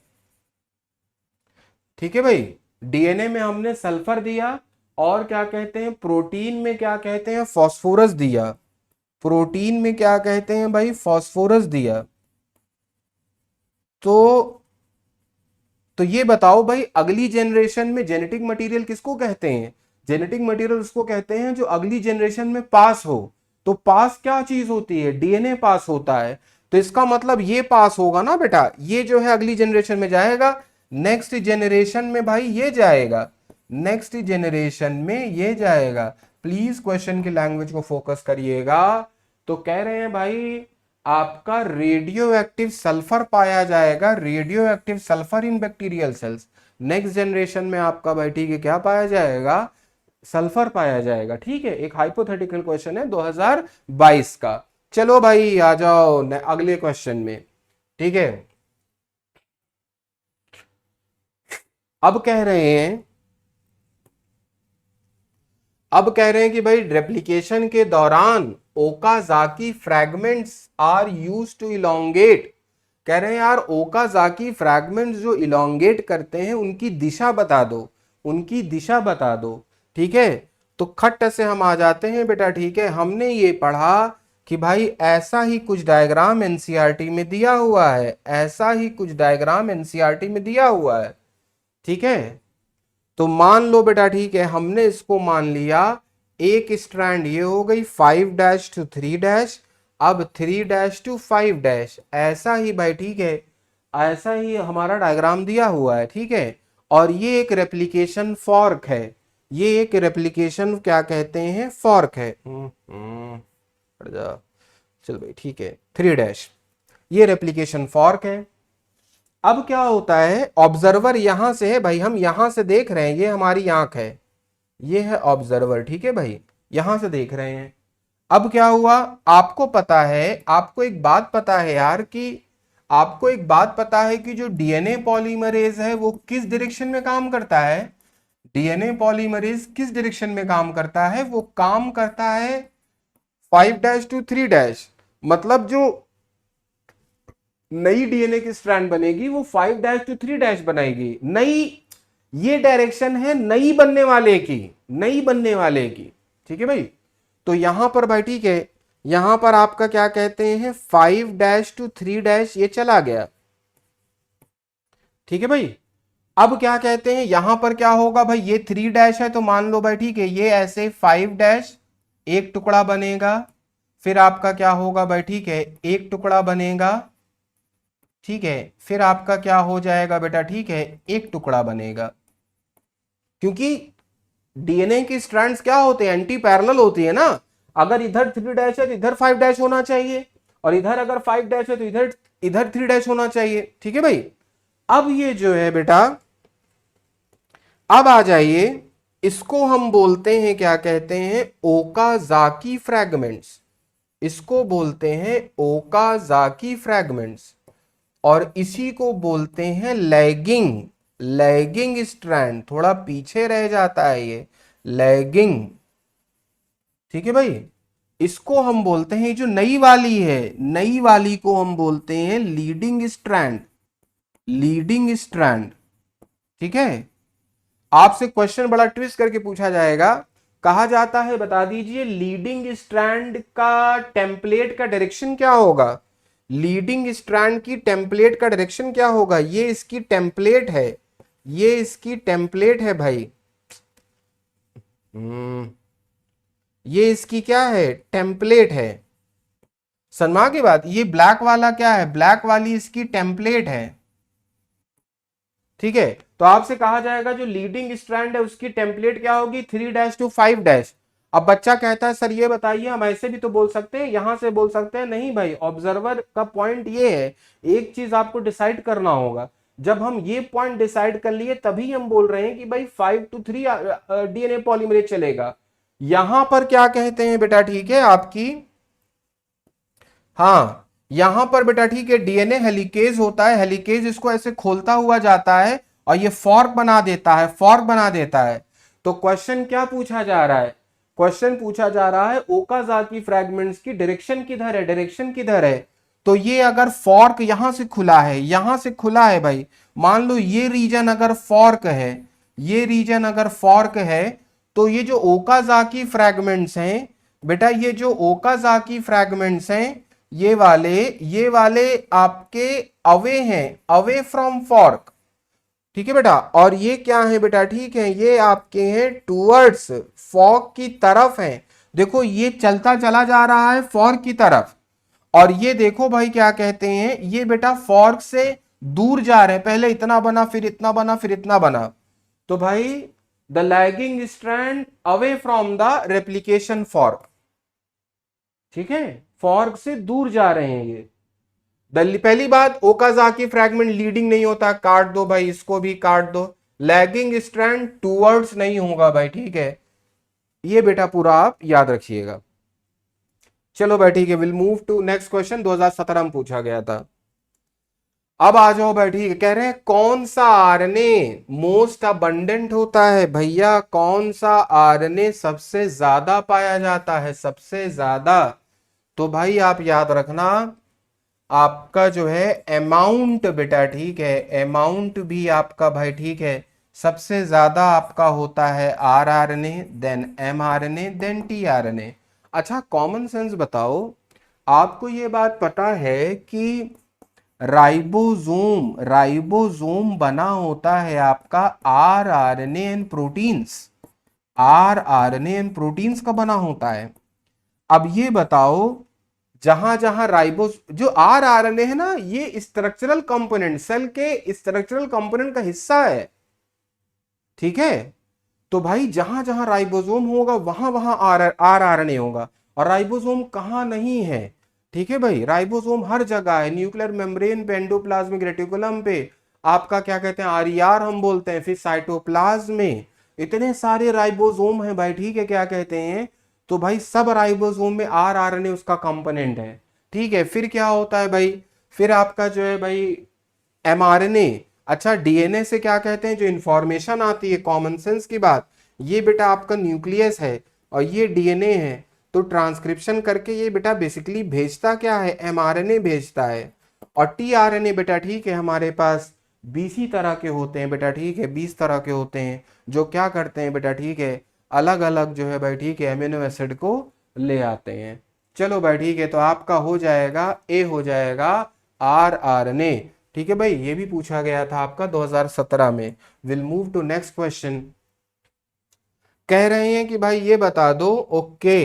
ठीक है भाई, डीएनए में हमने सल्फर दिया, और क्या कहते हैं प्रोटीन में क्या कहते हैं फॉस्फोरस दिया, प्रोटीन में क्या कहते हैं भाई फॉस्फोरस दिया। तो तो ये बताओ भाई अगली जनरेशन में जेनेटिक मटेरियल किसको कहते हैं, जेनेटिक मटेरियल उसको कहते हैं जो अगली जनरेशन में पास हो। तो पास क्या चीज होती है, डीएनए पास होता है। तो इसका मतलब ये पास होगा ना बेटा, ये जो है अगली जनरेशन में जाएगा, नेक्स्ट जनरेशन में भाई ये जाएगा, नेक्स्ट जनरेशन में ये जाएगा। प्लीज क्वेश्चन की लैंग्वेज को फोकस करिएगा। तो कह रहे हैं भाई आपका रेडियो एक्टिव सल्फर पाया जाएगा, radio active sulphur in bacterial cells. Next generation में आपका भाई ठीक है क्या पाया जाएगा, सल्फर पाया जाएगा। ठीक है, एक हाइपोथेटिकल क्वेश्चन है 2022 का। चलो भाई आ जाओ अगले क्वेश्चन में। ठीक है, अब कह रहे हैं कि भाई रेप्लिकेशन के दौरान Okazaki fragments are used to elongate. कह रहे हैं यार ओकाजाकी फ्रैगमेंट्स जो इलोंगेट करते हैं उनकी दिशा बता दो, उनकी दिशा बता दो। ठीक है, तो खट से हम आ जाते हैं बेटा। ठीक है, हमने ये पढ़ा कि भाई ऐसा ही कुछ डायग्राम एनसीईआरटी में दिया हुआ है, ऐसा ही कुछ डायग्राम एनसीईआरटी में दिया हुआ है। ठीक है, तो मान लो बेटा ठीक है, हमने इसको मान लिया एक स्ट्रैंड ये हो गई 5' to 3', अब 3' to 5', ऐसा ही भाई ठीक है, ऐसा ही हमारा डायग्राम दिया हुआ है। ठीक है, और ये एक रेप्लिकेशन फॉर्क है, ये एक रेप्लिकेशन क्या कहते हैं, फॉर्क है। हट जा, चल भाई ठीक है 3', ये रेप्लिकेशन फॉर्क है। अब क्या होता है, ऑब्जर्वर यहां से है भाई, हम यहां से देख रहे हैं, ये हमारी आंख है, ये है ऑब्जर्वर। ठीक है भाई, यहां से देख रहे हैं। अब क्या हुआ, आपको पता है, आपको एक बात पता है यार कि आपको एक बात पता है कि जो डीएनए पॉलीमरेज है वो किस डायरेक्शन में काम करता है, डीएनए पॉलीमरेज किस डायरेक्शन में काम करता है, वो काम करता है 5' to 3'। मतलब जो नई डीएनए की स्ट्रैंड बनेगी वो 5' to 3' बनाएगी। नई, ये डायरेक्शन है नई बनने वाले की, नई बनने वाले की। ठीक है भाई, तो यहां पर भाई ठीक है, यहां पर आपका क्या कहते हैं 5' to 3' ये चला गया। ठीक है भाई, अब क्या कहते हैं यहां पर क्या होगा भाई, ये 3' है तो मान लो भाई ठीक है, ये ऐसे 5' एक टुकड़ा बनेगा, फिर आपका क्या होगा भाई ठीक है, एक टुकड़ा बनेगा। ठीक है, फिर आपका क्या हो जाएगा बेटा ठीक है, एक टुकड़ा बनेगा। क्योंकि डीएनए की स्ट्रैंड्स क्या होते हैं, एंटी पैरेलल होती है ना। अगर इधर 3' है तो इधर 5' होना चाहिए, और इधर अगर 5' है तो इधर इधर 3' होना चाहिए। ठीक है भाई, अब ये जो है बेटा, अब आ जाइए, इसको हम बोलते हैं क्या कहते हैं, ओकाजाकी फ्रैगमेंट्स। इसको बोलते हैं ओकाजाकी फ्रैगमेंट्स, और इसी को बोलते हैं लैगिंग, लैगिंग स्ट्रैंड, थोड़ा पीछे रह जाता है ये, लैगिंग। ठीक है भाई, इसको हम बोलते हैं, जो नई वाली है, नई वाली को हम बोलते हैं लीडिंग स्ट्रैंड, लीडिंग स्ट्रैंड। ठीक है, आपसे क्वेश्चन बड़ा ट्विस्ट करके पूछा जाएगा, कहा जाता है बता दीजिए लीडिंग स्ट्रैंड का टेम्पलेट का डायरेक्शन क्या होगा, लीडिंग स्ट्रैंड की टेम्पलेट का डायरेक्शन क्या होगा, ये इसकी टेम्पलेट है, ये इसकी टेम्पलेट है भाई। ये इसकी क्या है, टेम्पलेट है। सनमा की बात, ये ब्लैक वाला क्या है, ब्लैक वाली इसकी टेम्पलेट है। ठीक है, तो आपसे कहा जाएगा जो लीडिंग स्ट्रैंड है उसकी टेम्पलेट क्या होगी, 3' to 5'। अब बच्चा कहता है सर ये बताइए, हम ऐसे भी तो बोल सकते हैं, यहां से बोल सकते हैं। नहीं भाई, ऑब्जर्वर का पॉइंट ये है, एक चीज आपको डिसाइड करना होगा। जब हम ये पॉइंट डिसाइड कर लिए तभी हम बोल रहे हैं कि भाई 5 to 3 डीएनए पॉलीमरेज चलेगा। यहां पर क्या कहते हैं बेटा ठीक है आपकी, हाँ यहां पर बेटा ठीक है डीएनए हेलिकेज होता है, हेलिकेज इसको ऐसे खोलता हुआ जाता है और ये फॉर्क बना देता है, फॉर्क बना देता है। तो क्वेश्चन क्या पूछा जा रहा है, क्वेश्चन पूछा जा रहा है ओकाजाकी फ्रैगमेंट्स की डायरेक्शन किधर है, डायरेक्शन किधर है। तो ये अगर फॉर्क यहां से खुला है, यहां से खुला है भाई, मान लो ये रीजन अगर फॉर्क है, ये रीजन अगर फॉर्क है, तो ये जो ओकाजाकी फ्रैगमेंट्स हैं बेटा, ये जो ओकाजाकी फ्रैगमेंट्स हैं, ये वाले आपके अवे हैं, अवे फ्रॉम फॉर्क। ठीक है बेटा, और ये क्या है बेटा ठीक है, ये आपके हैं टूवर्ड्स फॉर्क की तरफ है। देखो ये चलता चला जा रहा है फॉर्क की तरफ, और ये देखो भाई क्या कहते हैं, ये बेटा फॉर्क से दूर जा रहे हैं, पहले इतना बना फिर इतना बना फिर इतना बना। तो भाई the lagging strand away from the replication fork. ठीक है, फॉर्क से दूर जा रहे हैं ये। पहली बात, ओकाजाकी फ्रैगमेंट लीडिंग नहीं होता, काट दो भाई, इसको भी काट दो। लैगिंग स्ट्रैंड टूवर्ड्स नहीं होगा भाई, ठीक है, ये बेटा पूरा आप याद रखिएगा। चलो भाई ठीक है, will move to next question, 2017 में पूछा गया था। अब आ जाओ भाई, ठीक है, कह रहे हैं कौन सा आरएनए मोस्ट अबंडेंट होता है भैया, कौन सा आरएनए सबसे ज्यादा पाया जाता है, सबसे ज्यादा। तो भाई आप याद रखना, आपका जो है अमाउंट बेटा, ठीक है, अमाउंट भी आपका भाई, ठीक है, सबसे ज्यादा आपका होता है R R N A, then M R N A, then T R N A. अच्छा कॉमन सेंस बताओ, आपको ये बात पता है कि राइबोसोम बना होता है आपका R R N A and proteins, R R N A and proteins का बना होता है। अब ये बताओ, जहां जहां राइबोस जो आर आर एन ए है ना, ये स्ट्रक्चरल कंपोनेंट, सेल के स्ट्रक्चरल कंपोनेंट का हिस्सा है, ठीक है। तो भाई जहां जहां राइबोसोम होगा वहां वहां आर आर एन ए होगा, और राइबोसोम कहां नहीं है, ठीक है भाई, राइबोसोम हर जगह है, न्यूक्लियर मेम्ब्रेन पे, एंडोप्लाज्मिक रेटिकुलम पे, आपका क्या कहते हैं आरईआर हम बोलते हैं, फिर साइटोप्लाज्म में इतने सारे राइबोसोम हैं भाई, ठीक है, क्या कहते हैं, तो भाई सब राइबोसोम में आर आर एन ए उसका कंपोनेंट है, ठीक है। फिर क्या होता है भाई, फिर आपका जो है भाई एमआरएनए। अच्छा डीएनए से क्या कहते हैं, जो इंफॉर्मेशन आती है, कॉमन सेंस की बात, ये बेटा आपका न्यूक्लियस है और ये डीएनए है, तो ट्रांसक्रिप्शन करके ये बेटा बेसिकली भेजता क्या है, एमआरएनए भेजता है। और टीआरएनए बेटा, ठीक है, हमारे पास 20 ही तरह के होते हैं बेटा, ठीक है, 20 तरह के होते हैं, जो क्या करते हैं बेटा, ठीक है, अलग अलग जो है भाई, ठीक है, एमिनो एसिड को ले आते हैं। चलो भाई ठीक है, तो आपका हो जाएगा ए, हो जाएगा आर आर एन ए, ठीक है भाई, ये भी पूछा गया था आपका 2017 में। Will move to next question. कह रहे हैं कि भाई ये बता दो, ओके,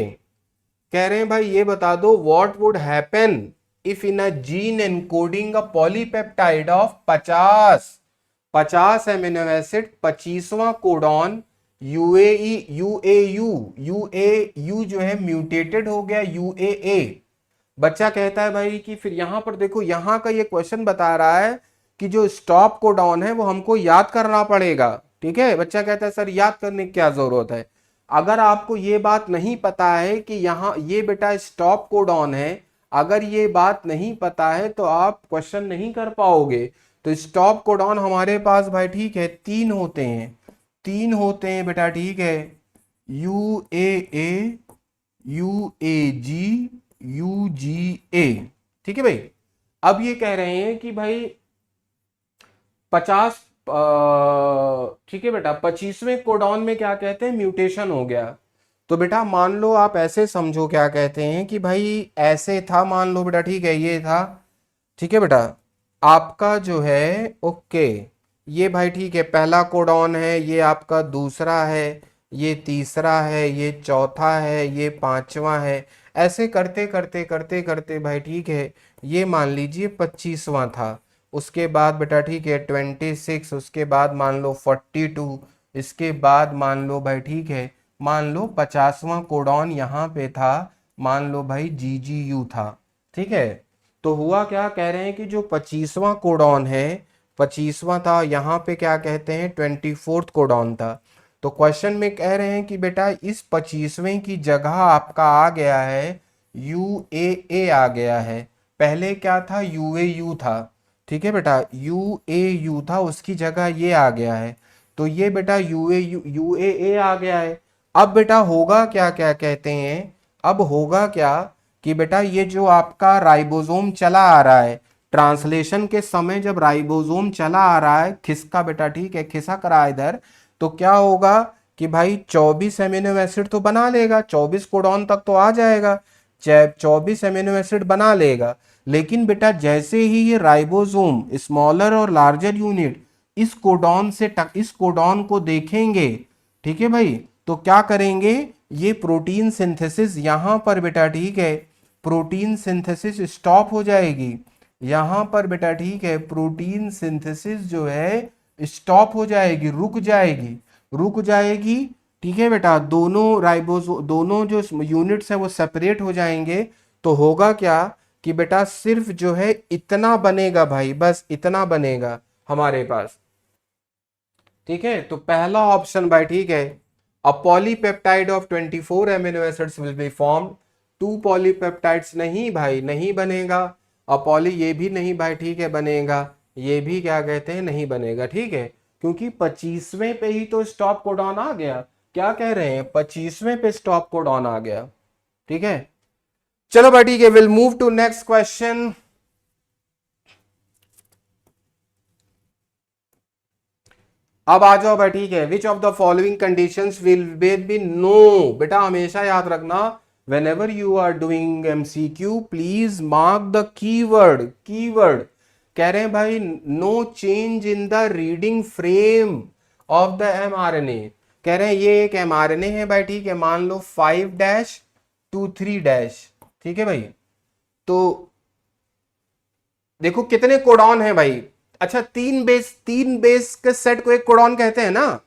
कह रहे हैं भाई ये बता दो, what would happen if in a gene encoding a polypeptide of 50 amino acid, 25वां कोडॉन यूएई यूएयू, यूएयू जो है म्यूटेटेड हो गया यूएए। बच्चा कहता है भाई कि फिर यहां पर देखो, यहां का ये क्वेश्चन बता रहा है कि जो स्टॉप कोडॉन है वो हमको याद करना पड़ेगा, ठीक है। बच्चा कहता है सर याद करने की क्या जरूरत है। अगर आपको ये बात नहीं पता है कि यहाँ ये बेटा स्टॉप कोडॉन है, अगर ये बात नहीं पता है तो आप क्वेश्चन नहीं कर पाओगे। तो स्टॉप कोडॉन हमारे पास भाई, ठीक है, तीन होते हैं, तीन होते हैं बेटा, ठीक है, U A, U A G, U G A, ठीक है भाई। अब ये कह रहे हैं कि भाई 50, ठीक है बेटा, 25वें कोडॉन में क्या कहते हैं, म्यूटेशन हो गया। तो बेटा मान लो, आप ऐसे समझो, क्या कहते हैं कि भाई ऐसे था, मान लो बेटा, ठीक है, ये था, ठीक है बेटा, आपका जो है, ओके, ये भाई ठीक है पहला कोडॉन है, ये आपका दूसरा है, ये तीसरा है, ये चौथा है, ये पांचवा है, ऐसे करते करते करते करते भाई, ठीक है, ये मान लीजिए 25वां था। उसके बाद बेटा ठीक है 26, उसके बाद मान लो 42, इसके बाद मान लो भाई, ठीक है, मान लो 50वां कोडॉन यहाँ पे था, मान लो भाई GGU था, ठीक है। तो हुआ क्या, कह रहे हैं कि जो 25वां कोडॉन है, 25वां था, यहाँ पे क्या कहते हैं 24th कोडॉन था। तो क्वेश्चन में कह रहे हैं कि बेटा इस 25वें की जगह आपका आ गया है UAA आ गया है, पहले क्या था UAU था, ठीक है बेटा, UAU था, उसकी जगह ये आ गया है। तो ये बेटा UAA आ गया है। अब बेटा होगा क्या, क्या कहते हैं, अब होगा क्या कि बेटा ये जो आपका राइबोसोम चला आ रहा है, ट्रांसलेशन के समय जब राइबोसोम चला आ रहा है, खिसका बेटा, ठीक है, खिसक रहा है इधर, तो क्या होगा कि भाई 24 एमिनो एसिड तो बना लेगा, 24 कोडॉन तक तो आ जाएगा, 24 एमिनो एसिड बना लेगा। लेकिन बेटा जैसे ही ये राइबोसोम स्मॉलर और लार्जर यूनिट इस कोडॉन से इस कोडॉन को देखेंगे, ठीक है भाई, तो क्या करेंगे, ये प्रोटीन सिंथेसिस यहां पर बेटा, ठीक है, प्रोटीन सिंथेसिस स्टॉप हो जाएगी, यहां पर बेटा, ठीक है, प्रोटीन सिंथेसिस जो है स्टॉप हो जाएगी, रुक जाएगी, रुक जाएगी। ठीक है बेटा, दोनों राइबोसो दोनों जो यूनिट्स हैं वो सेपरेट हो जाएंगे। तो होगा क्या कि बेटा सिर्फ जो है इतना बनेगा भाई, बस इतना बनेगा हमारे पास। ठीक है, तो पहला ऑप्शन भाई ठीक है, a polypeptide of 24 amino acids will be formed. Two polypeptides नहीं भाई, नहीं बनेगा। अपॉली ये भी नहीं भाई ठीक है बनेगा, ये भी क्या कहते हैं नहीं बनेगा। ठीक है, क्योंकि 25वें पे ही तो स्टॉप कोडॉन आ गया। क्या कह रहे हैं, 25वें पे स्टॉप कोडॉन आ गया। ठीक है, चलो भाई ठीक है, will move to next question. अब आ जाओ भाई ठीक है, which of the following conditions will be no. बेटा हमेशा याद रखना, whenever you are doing MCQ please mark the keyword. Keyword कह रहे हैं भाई no change in the reading frame of the mRNA. कह रहे हैं ये एक एमआरएनए है भाई ठीक है, मान लो 5-23-। ठीक है भाई, तो देखो कितने कोडॉन है भाई। अच्छा, तीन बेस के सेट को एक कोडॉन कहते हैं ना।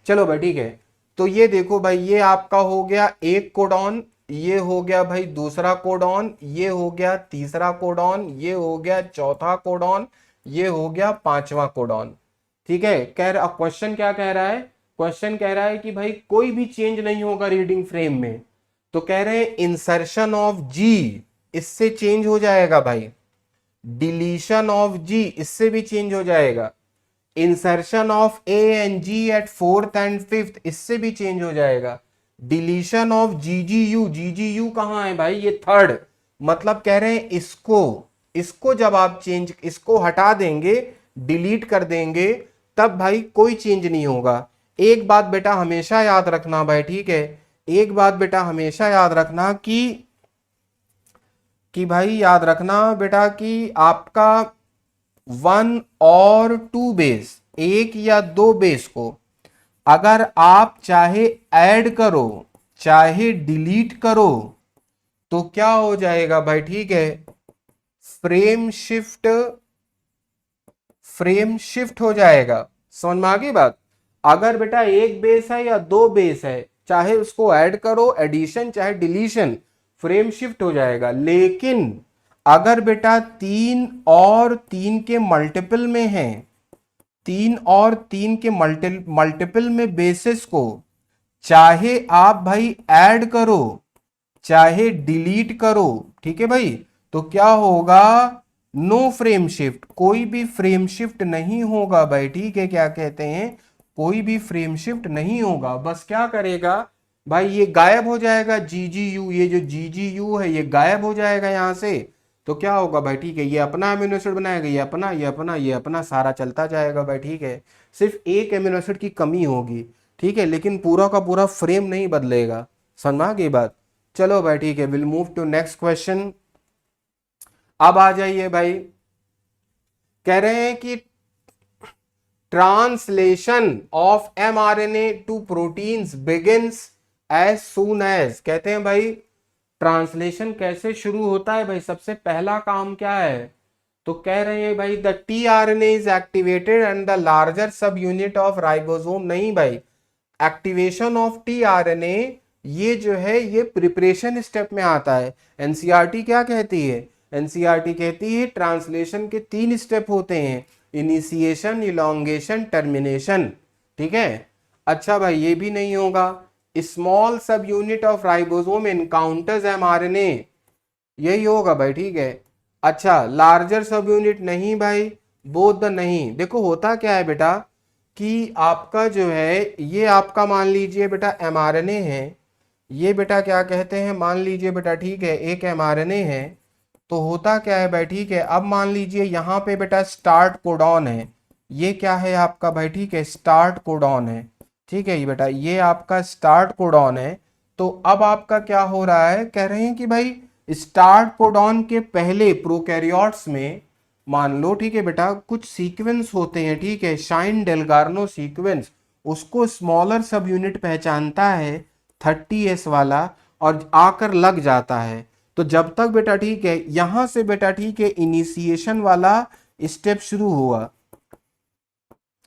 चलो भाई ठीक है, तो ये देखो भाई, ये आपका हो गया एक कोडॉन, ये हो गया भाई दूसरा कोडॉन, ये हो गया तीसरा कोडॉन, ये हो गया चौथा कोडॉन, ये हो गया पांचवा कोडॉन। ठीक है, कह रहा क्वेश्चन क्या कह रहा है, क्वेश्चन कह रहा है कि भाई कोई भी चेंज नहीं होगा रीडिंग फ्रेम में। तो कह रहे हैं इंसर्शन ऑफ जी, इससे चेंज हो जाएगा भाई। डिलीशन ऑफ जी, इससे भी चेंज हो जाएगा। Insertion of A and G at fourth and fifth, इससे भी चेंज हो जाएगा। Deletion of G G U कहां है भाई, ये थर्ड। मतलब कह रहे हैं इसको इसको जब आप चेंज, इसको हटा देंगे, डिलीट कर देंगे, तब भाई कोई चेंज नहीं होगा। एक बात बेटा हमेशा याद रखना भाई ठीक है, एक बात बेटा हमेशा याद रखना कि भाई याद रखना बेटा कि आपका 1 और 2 बेस, एक या दो बेस को अगर आप चाहे ऐड करो चाहे डिलीट करो तो क्या हो जाएगा भाई ठीक है, फ्रेम शिफ्ट, फ्रेम शिफ्ट हो जाएगा। समझ में आ गई बात। अगर बेटा एक बेस है या दो बेस है, चाहे उसको ऐड करो एडिशन चाहे डिलीशन, फ्रेम शिफ्ट हो जाएगा। लेकिन अगर बेटा 3 और 3 के मल्टीपल में है, 3 और 3 के मल्टीपल में बेसिस को चाहे आप भाई ऐड करो चाहे डिलीट करो, ठीक है भाई, तो क्या होगा, नो फ्रेम शिफ्ट, कोई भी फ्रेम शिफ्ट नहीं होगा भाई ठीक है। क्या कहते हैं, कोई भी फ्रेम शिफ्ट नहीं होगा। बस क्या करेगा भाई, ये गायब हो जाएगा जी जी यू, ये जो जी जी यू है ये गायब हो जाएगा यहां से। तो क्या होगा भाई ठीक है, ये अपना एमिनो एसिड बनाएगा, ये अपना ये अपना ये अपना, सारा चलता जाएगा भाई ठीक है। सिर्फ एक एमिनो एसिड की कमी होगी ठीक है, लेकिन पूरा का पूरा फ्रेम नहीं बदलेगा। समझ में आ गई बात। चलो भाई ठीक है, will move to next question. अब आ जाइए भाई, कह रहे हैं कि translation of mRNA to proteins begins as soon as. कहते हैं भाई ट्रांसलेशन कैसे शुरू होता है भाई, सबसे पहला काम क्या है। तो कह रहे हैं भाई the T R N A is activated and the larger subunit of ribosome. नहीं भाई, activation of T R N A ये जो है ये प्रिपरेशन स्टेप में आता है। एनसीईआरटी क्या कहती है, एनसीईआरटी कहती है ट्रांसलेशन के 3 स्टेप होते हैं, इनिशिएशन, इलोंगेशन, टर्मिनेशन। ठीक है, अच्छा भाई ये भी नहीं होगा। स्मॉल सब unit of ribosome encounters mRNA, यही होगा भाई ठीक है। अच्छा लार्जर सब यूनिट नहीं भाई, बोथ द नहीं। देखो होता क्या है बेटा कि आपका जो है ये आपका मान लीजिए बेटा एमआरएनए है, ये बेटा क्या कहते हैं, मान लीजिए बेटा ठीक है एक एमआरएनए है। तो होता क्या है भाई ठीक है, अब मान लीजिए यहाँ पे बेटा स्टार्ट कोडॉन है, ये क्या है आपका भाई ठीक है, स्टार्ट कोडॉन है। ठीक है ये बेटा ये आपका स्टार्ट कोडॉन है। तो अब आपका क्या हो रहा है, कह रहे हैं कि भाई स्टार्ट कोडॉन के पहले प्रोकैरियोट्स में मान लो ठीक है बेटा कुछ सीक्वेंस होते हैं, ठीक है, शाइन डेलगार्नो सीक्वेंस, उसको स्मॉलर सब यूनिट पहचानता है 30S वाला और आकर लग जाता है। तो जब तक बेटा ठीक है यहां से बेटा ठीक है इनिशिएशन वाला स्टेप शुरू हुआ।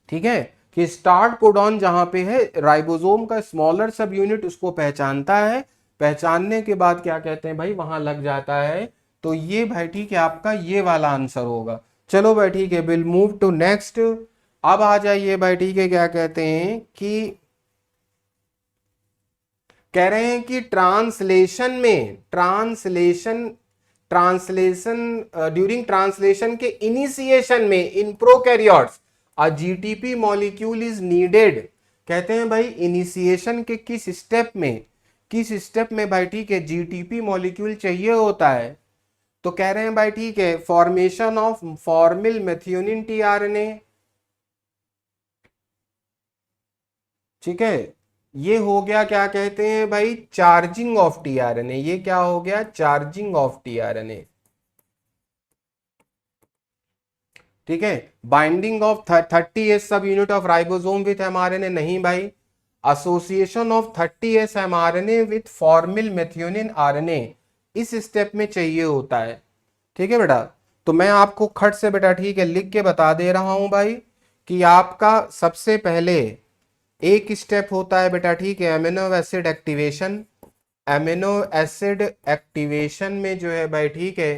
ठीक है, कि स्टार्ट कोडॉन जहां पे है राइबोसोम का स्मॉलर सब यूनिट उसको पहचानता है, पहचानने के बाद क्या कहते हैं भाई वहां लग जाता है। तो ये भाई ठीक है आपका ये वाला आंसर होगा। चलो भाई ठीक है, विल मूव टू नेक्स्ट। अब आ जाइए भाई ठीक है, क्या कहते हैं कि कह रहे हैं कि ट्रांसलेशन ड्यूरिंग ट्रांसलेशन के इनिशिएशन में in prokaryotes a GTP molecule is needed. कहते हैं भाई इनिशिएशन के किस स्टेप में भाई ठीक है जीटीपी मॉलिक्यूल चाहिए होता है। तो कह रहे हैं भाई ठीक है formation of formal methionine tRNA. ठीक है, ये हो गया क्या कहते हैं भाई चार्जिंग ऑफ टीआरएनए। ये क्या हो गया चार्जिंग ऑफ टीआरएनए। ठीक है, बाइंडिंग ऑफ 30s सब unit of ribosome with mRNA नहीं भाई, association of 30s mRNA with formal methionine RNA इस स्टेप में चाहिए होता है। ठीक है बेटा, तो मैं आपको खट से बेटा ठीक है लिख के बता दे रहा हूं भाई कि आपका सबसे पहले एक स्टेप होता है बेटा ठीक है amino acid activation. Amino acid activation में जो है भाई ठीक है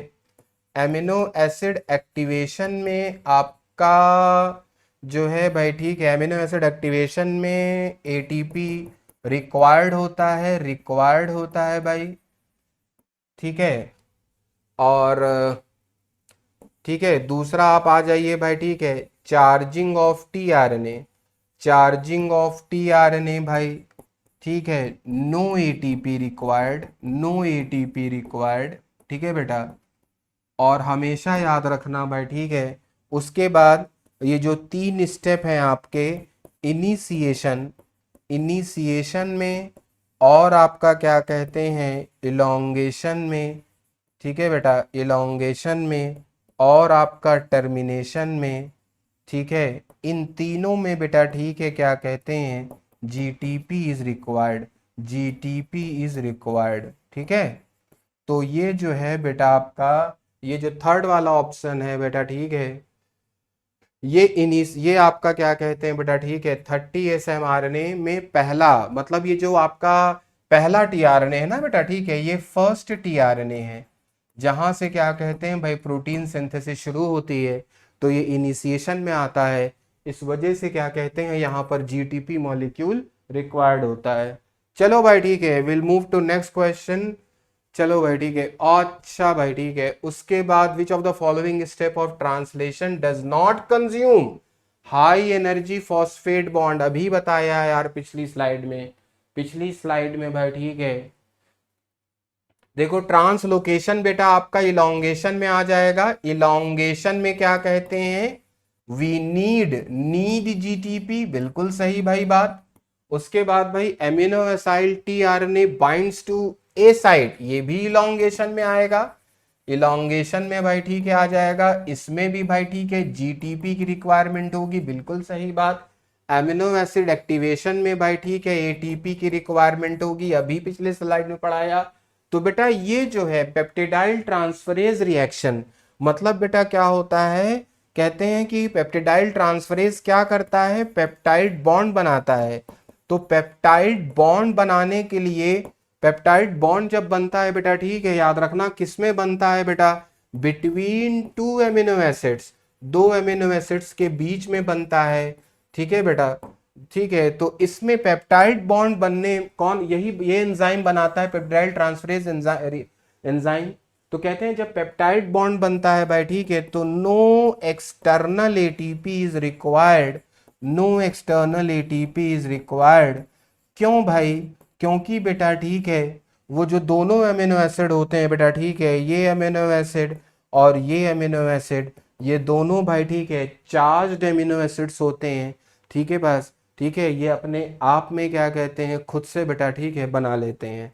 एमिनो एसिड एक्टिवेशन में आपका जो है भाई ठीक है एमिनो एसिड एक्टिवेशन में एटीपी रिक्वायर्ड होता है भाई। ठीक है, और ठीक है दूसरा आप आ जाइए भाई ठीक है charging of tRNA. Charging of tRNA भाई ठीक है नो एटीपी रिक्वायर्ड। ठीक है बेटा, और हमेशा याद रखना भाई ठीक है उसके बाद ये जो 3 स्टेप हैं आपके इनिशिएशन इनिशिएशन में और आपका क्या कहते हैं इलोंगेशन में। ठीक है बेटा, इलोंगेशन में और आपका टर्मिनेशन में। ठीक है, इन तीनों में बेटा ठीक है क्या कहते हैं GTP is required. GTP is required. ठीक है, तो ये जो है बेटा आपका ये जो थर्ड वाला ऑप्शन है बेटा ठीक है ये आपका क्या कहते हैं बेटा ठीक है 30s mRNA में पहला मतलब ये जो आपका पहला टीआरएनए है ना बेटा ठीक है ये फर्स्ट टीआरएनए है जहां से क्या कहते हैं भाई प्रोटीन सिंथेसिस शुरू होती है। तो ये इनिशिएशन में आता है, इस वजह से क्या कहते हैं यहाँ पर जीटीपी मॉलिक्यूल रिक्वायर्ड होता है। चलो भाई ठीक है, will move to next question. चलो भाई ठीक है, अच्छा भाई ठीक है उसके बाद विच of the following step of translation does not consume high energy phosphate bond. अभी बताया है यार पिछली स्लाइड में भाई ठीक है देखो ट्रांसलोकेशन बेटा आपका इलोंगेशन में आ जाएगा। इलोंगेशन में क्या कहते हैं वी नीड जीटीपी, बिल्कुल सही भाई बात। उसके बाद भाई aminoacyl tRNA binds to A site, ये भी इलोंगेशन में आएगा। इलोंगेशन में भाई ठीक है आ जाएगा, इसमें भी भाई ठीक है जीटीपी की रिक्वायरमेंट होगी, बिल्कुल सही बात। एमिनो एसिड एक्टिवेशन में भाई ठीक है एटीपी की रिक्वायरमेंट होगी, अभी पिछले स्लाइड में पढ़ाया। तो बेटा ये जो है पेप्टिडाइल ट्रांसफरेज रिएक्शन मतलब बेटा क्या होता है कहते हैं कि पेप्टिडाइल ट्रांसफरेज क्या करता है पेप्टाइड बॉन्ड बनाता है। तो पेप्टाइड बॉन्ड बनाने के लिए पेप्टाइड बॉन्ड जब बनता है बेटा ठीक है याद रखना किस में बनता है बेटा between 2 amino acids, 2 amino acids के बीच में बनता है। ठीक है बेटा, ठीक है तो इसमें पेप्टाइड बॉन्ड बनने कौन ये एंजाइम बनाता है पेप्टाइड ट्रांसफरेज एंजाइम। तो कहते हैं जब पेप्टाइड बॉन्ड बनता है भाई ठीक है तो no external ATP is required. No external ATP is required. क्यों भाई, क्योंकि बेटा ठीक है वो जो दोनों अमीनो एसिड होते हैं बेटा ठीक है ये अमीनो एसिड और ये अमीनो एसिड ये दोनों भाई ठीक है चार्ज्ड अमीनो एसिड्स होते हैं। ठीक है बस, ठीक है ये अपने आप में क्या कहते हैं खुद से बेटा ठीक है बना लेते हैं।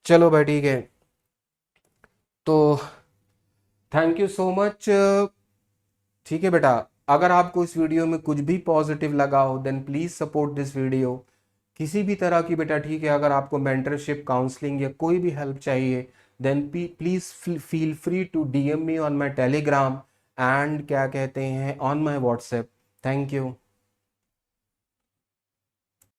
चलो भाई ठीक है, तो थैंक यू सो मच। ठीक है बेटा, अगर आपको इस वीडियो में कुछ भी पॉजिटिव लगा हो then please support this video. किसी भी तरह की बेटा ठीक है अगर आपको मेंटरशिप काउंसलिंग या कोई भी हेल्प चाहिए then please feel free to DM me on my Telegram and क्या कहते हैं on my WhatsApp. Thank you.